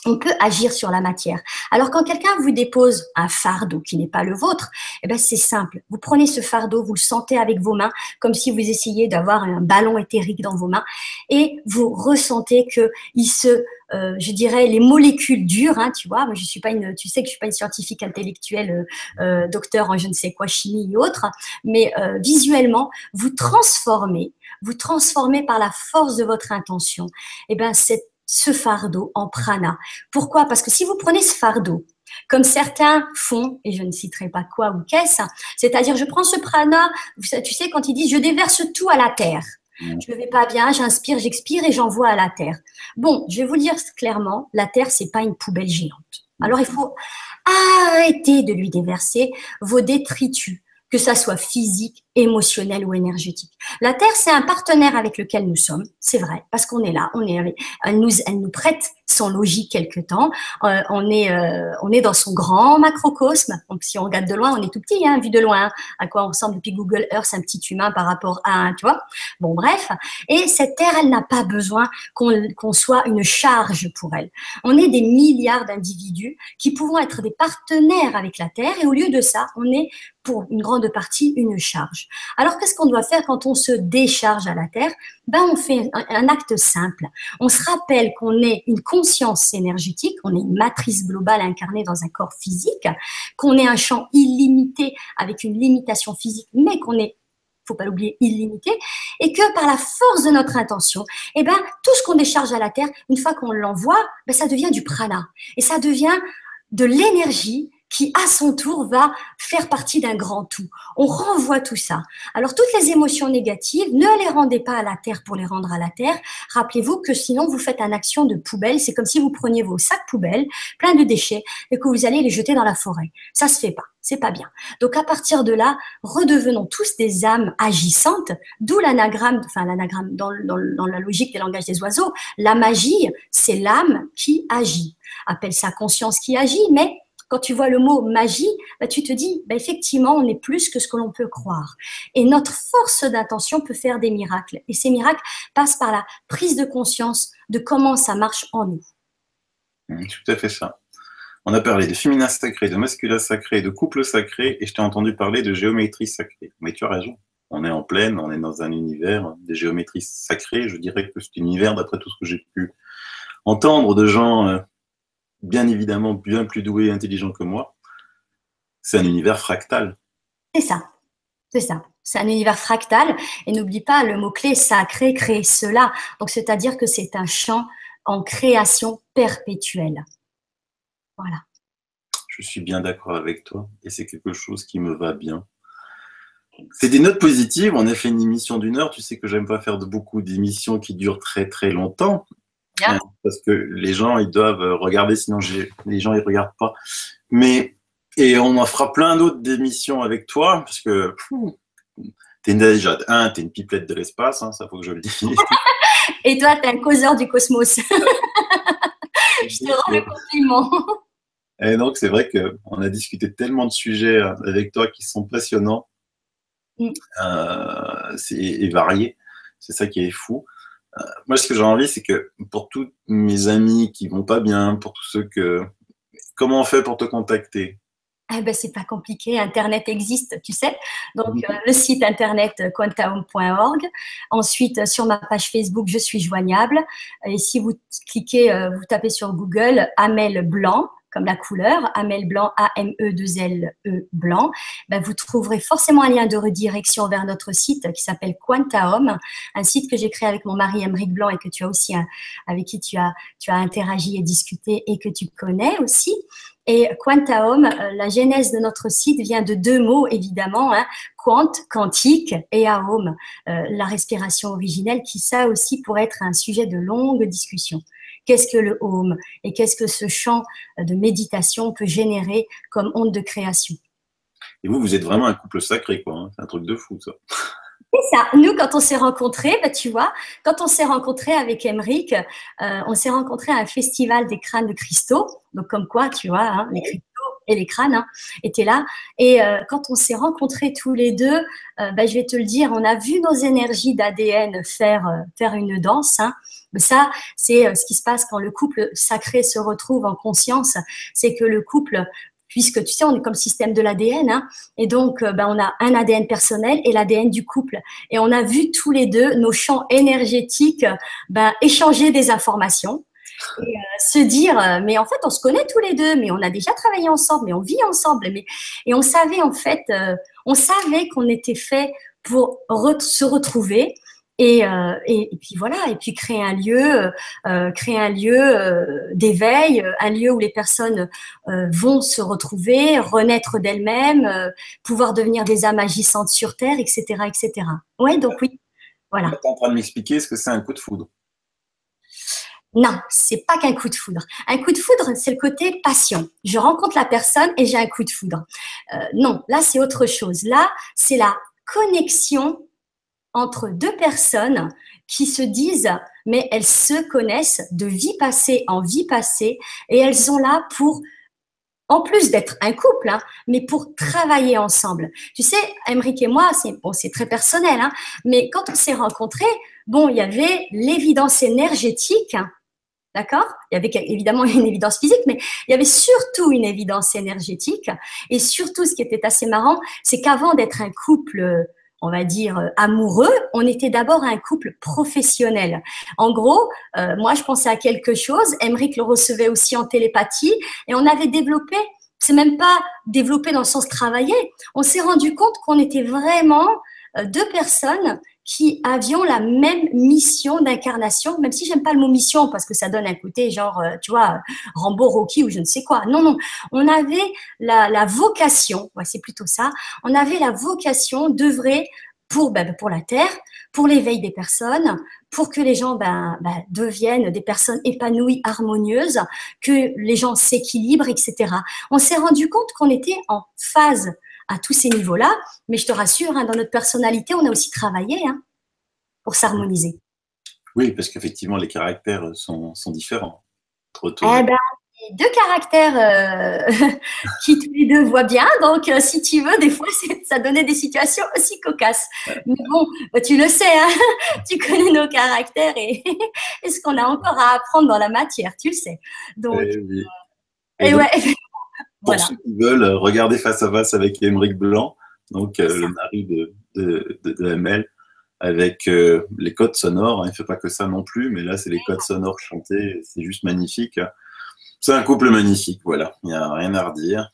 on peut agir sur la matière. Alors, quand quelqu'un vous dépose un fardeau qui n'est pas le vôtre, eh ben, c'est simple. Vous prenez ce fardeau, vous le sentez avec vos mains, comme si vous essayiez d'avoir un ballon éthérique dans vos mains, et vous ressentez que je dirais, les molécules dures, hein, tu vois, moi, tu sais que je suis pas une scientifique intellectuelle, docteur en je ne sais quoi, chimie et autres, mais visuellement, vous transformez par la force de votre intention, eh ben, ce fardeau en prana. Pourquoi? Parce que si vous prenez ce fardeau, comme certains font, et je ne citerai pas quoi ou qu'est-ce, c'est-à-dire je prends ce prana, tu sais, quand ils disent je déverse tout à la terre. Je ne vais pas bien, j'inspire, j'expire et j'envoie à la terre. Bon, je vais vous le dire clairement, la terre, c'est pas une poubelle géante. Alors il faut arrêter de lui déverser vos détritus, que ça soit physique, émotionnel ou énergétique. La Terre, c'est un partenaire avec lequel nous sommes, c'est vrai, parce qu'on est là, elle nous prête son logis quelque temps, on est dans son grand macrocosme, donc si on regarde de loin, on est tout petit, hein, vu de loin, à quoi on ressemble depuis Google Earth, un petit humain par rapport à un, tu vois. Bon, bref, et cette Terre, elle n'a pas besoin qu'on soit une charge pour elle. On est des milliards d'individus qui pouvons être des partenaires avec la Terre, et au lieu de ça, on est pour une grande partie une charge. Alors, qu'est-ce qu'on doit faire quand on se décharge à la Terre? Ben, on fait un acte simple. On se rappelle qu'on est une conscience énergétique, on est une matrice globale incarnée dans un corps physique, qu'on est un champ illimité avec une limitation physique, mais qu'on est, faut pas l'oublier, illimité, et que par la force de notre intention, eh ben, tout ce qu'on décharge à la Terre, une fois qu'on l'envoie, ben, ça devient du prana. Et ça devient de l'énergie qui, à son tour, va faire partie d'un grand tout. On renvoie tout ça. Alors, toutes les émotions négatives, ne les rendez pas à la terre pour les rendre à la terre. Rappelez-vous que sinon, vous faites une action de poubelle. C'est comme si vous preniez vos sacs poubelles, pleins de déchets, et que vous allez les jeter dans la forêt. Ça se fait pas. C'est pas bien. Donc, à partir de là, redevenons tous des âmes agissantes, d'où l'anagramme, dans la logique des langages des oiseaux. La magie, c'est l'âme qui agit. Appelle ça conscience qui agit, mais quand tu vois le mot magie, bah, tu te dis, bah, effectivement, on est plus que ce que l'on peut croire. Et notre force d'intention peut faire des miracles. Et ces miracles passent par la prise de conscience de comment ça marche en nous. C'est tout à fait ça. On a parlé de féminin sacré, de masculin sacré, de couple sacré, et je t'ai entendu parler de géométrie sacrée. Mais tu as raison. On est en pleine, on est dans un univers des géométries sacrées. Je dirais que cet univers, d'après tout ce que j'ai pu entendre de gens bien évidemment bien plus doués et intelligents que moi, c'est un univers fractal. C'est ça, c'est ça. C'est un univers fractal. Et n'oublie pas le mot-clé sacré, créer cela. Donc, c'est-à-dire que c'est un champ en création perpétuelle. Voilà. Je suis bien d'accord avec toi et c'est quelque chose qui me va bien. C'est des notes positives. On a fait une émission d'1 heure. Tu sais que j'aime pas faire beaucoup d'émissions qui durent très très longtemps. Bien. Parce que les gens, ils doivent regarder, sinon les gens, ils regardent pas. Et on en fera plein d'autres d'émissions avec toi, parce que t'es une pipelette de l'espace, hein, ça faut que je le dise. Et toi, t'es un causeur du cosmos. Je te rends le compliment. Et donc, c'est vrai qu'on a discuté tellement de sujets avec toi qui sont passionnants et variés. C'est ça qui est fou. Moi, ce que j'ai envie, c'est que pour tous mes amis qui vont pas bien, pour tous ceux comment on fait pour te contacter? Eh ben, c'est pas compliqué, Internet existe, tu sais. Donc, le site internet quantaum.org. Ensuite, sur ma page Facebook, je suis joignable. Et si vous cliquez, vous tapez sur Google Amel Blanc, comme la couleur, Amel Blanc, A-M-E-2-L-E Blanc, ben, vous trouverez forcément un lien de redirection vers notre site qui s'appelle Quantaum, un site que j'ai créé avec mon mari Aymeric Blanc et que tu as aussi, avec qui tu as interagi et discuté et que tu connais aussi. Et Quantaum, la genèse de notre site vient de 2 mots, évidemment, hein, quant, quantique, et aum, la respiration originelle, qui ça aussi pourrait être un sujet de longue discussion. Qu'est-ce que le home et qu'est-ce que ce champ de méditation peut générer comme onde de création? Et vous êtes vraiment un couple sacré, quoi. Hein. C'est un truc de fou, ça. C'est ça. Nous, quand on s'est rencontrés, bah, tu vois, quand on s'est rencontrés avec Aymeric, on s'est rencontrés à un festival des crânes de cristaux. Donc, comme quoi, tu vois, hein, les cristaux et les crânes étaient là. Et quand on s'est rencontrés tous les deux, bah, je vais te le dire, on a vu nos énergies d'ADN faire une danse. Hein. Ça, c'est ce qui se passe quand le couple sacré se retrouve en conscience. C'est que le couple, puisque tu sais, on est comme le système de l'ADN, hein, et donc on a un ADN personnel et l'ADN du couple. Et on a vu tous les deux nos champs énergétiques échanger des informations. Et se dire, mais en fait, on se connaît tous les deux, mais on a déjà travaillé ensemble, mais on vit ensemble. Et on savait en fait, on savait qu'on était fait pour se retrouver. Et puis voilà, et puis créer un lieu d'éveil, un lieu où les personnes vont se retrouver, renaître d'elles-mêmes, pouvoir devenir des âmes agissantes sur Terre, etc., etc. Ouais, donc oui, voilà. Tu es en train de m'expliquer ce que c'est un coup de foudre. Non, c'est pas qu'un coup de foudre. Un coup de foudre, c'est le côté passion. Je rencontre la personne et j'ai un coup de foudre. Non, là, c'est autre chose. Là, c'est la connexion entre deux personnes qui se disent, mais elles se connaissent de vie passée en vie passée et elles sont là pour, en plus d'être un couple, hein, mais pour travailler ensemble. Tu sais, Aymeric et moi, c'est très personnel, hein, mais quand on s'est rencontrés, il y avait l'évidence énergétique, hein, d'accord? Il y avait évidemment une évidence physique, mais il y avait surtout une évidence énergétique. Et surtout, ce qui était assez marrant, c'est qu'avant d'être un couple, on va dire, amoureux, on était d'abord un couple professionnel. En gros, moi, je pensais à quelque chose, Aymeric le recevait aussi en télépathie, et on avait développé, c'est même pas développé dans le sens travailler, on s'est rendu compte qu'on était vraiment deux personnes qui avions la même mission d'incarnation, même si j'aime pas le mot mission parce que ça donne un côté genre, tu vois, Rambo, Rocky ou je ne sais quoi. Non, non, on avait la vocation, ouais, c'est plutôt ça, on avait la vocation d'œuvrer pour la Terre, pour l'éveil des personnes, pour que les gens deviennent des personnes épanouies, harmonieuses, que les gens s'équilibrent, etc. On s'est rendu compte qu'on était en phase à tous ces niveaux-là, mais je te rassure, hein, dans notre personnalité, on a aussi travaillé pour s'harmoniser. Oui, parce qu'effectivement, les caractères sont différents. Deux caractères qui tous les deux voient bien, donc si tu veux, des fois, ça donnait des situations aussi cocasses. Mais bon, tu le sais, hein, tu connais nos caractères et ce qu'on a encore à apprendre dans la matière, tu le sais. Donc, oui. et donc, ouais. Pour Voilà. ceux qui veulent regarder face à face avec Aymeric Blanc, donc le mari de Amel, avec les codes sonores, hein, il ne fait pas que ça non plus, mais là c'est les codes sonores chantés, c'est juste magnifique. C'est un couple magnifique, voilà, il n'y a rien à redire.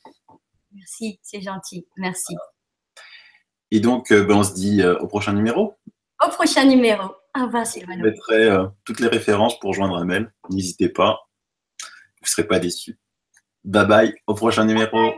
Merci, c'est gentil, merci. Et donc on se dit au prochain numéro. Au prochain numéro. Au revoir Sylvano. Je mettrai toutes les références pour joindre Amel, n'hésitez pas, vous ne serez pas déçus. Bye bye, au prochain numéro.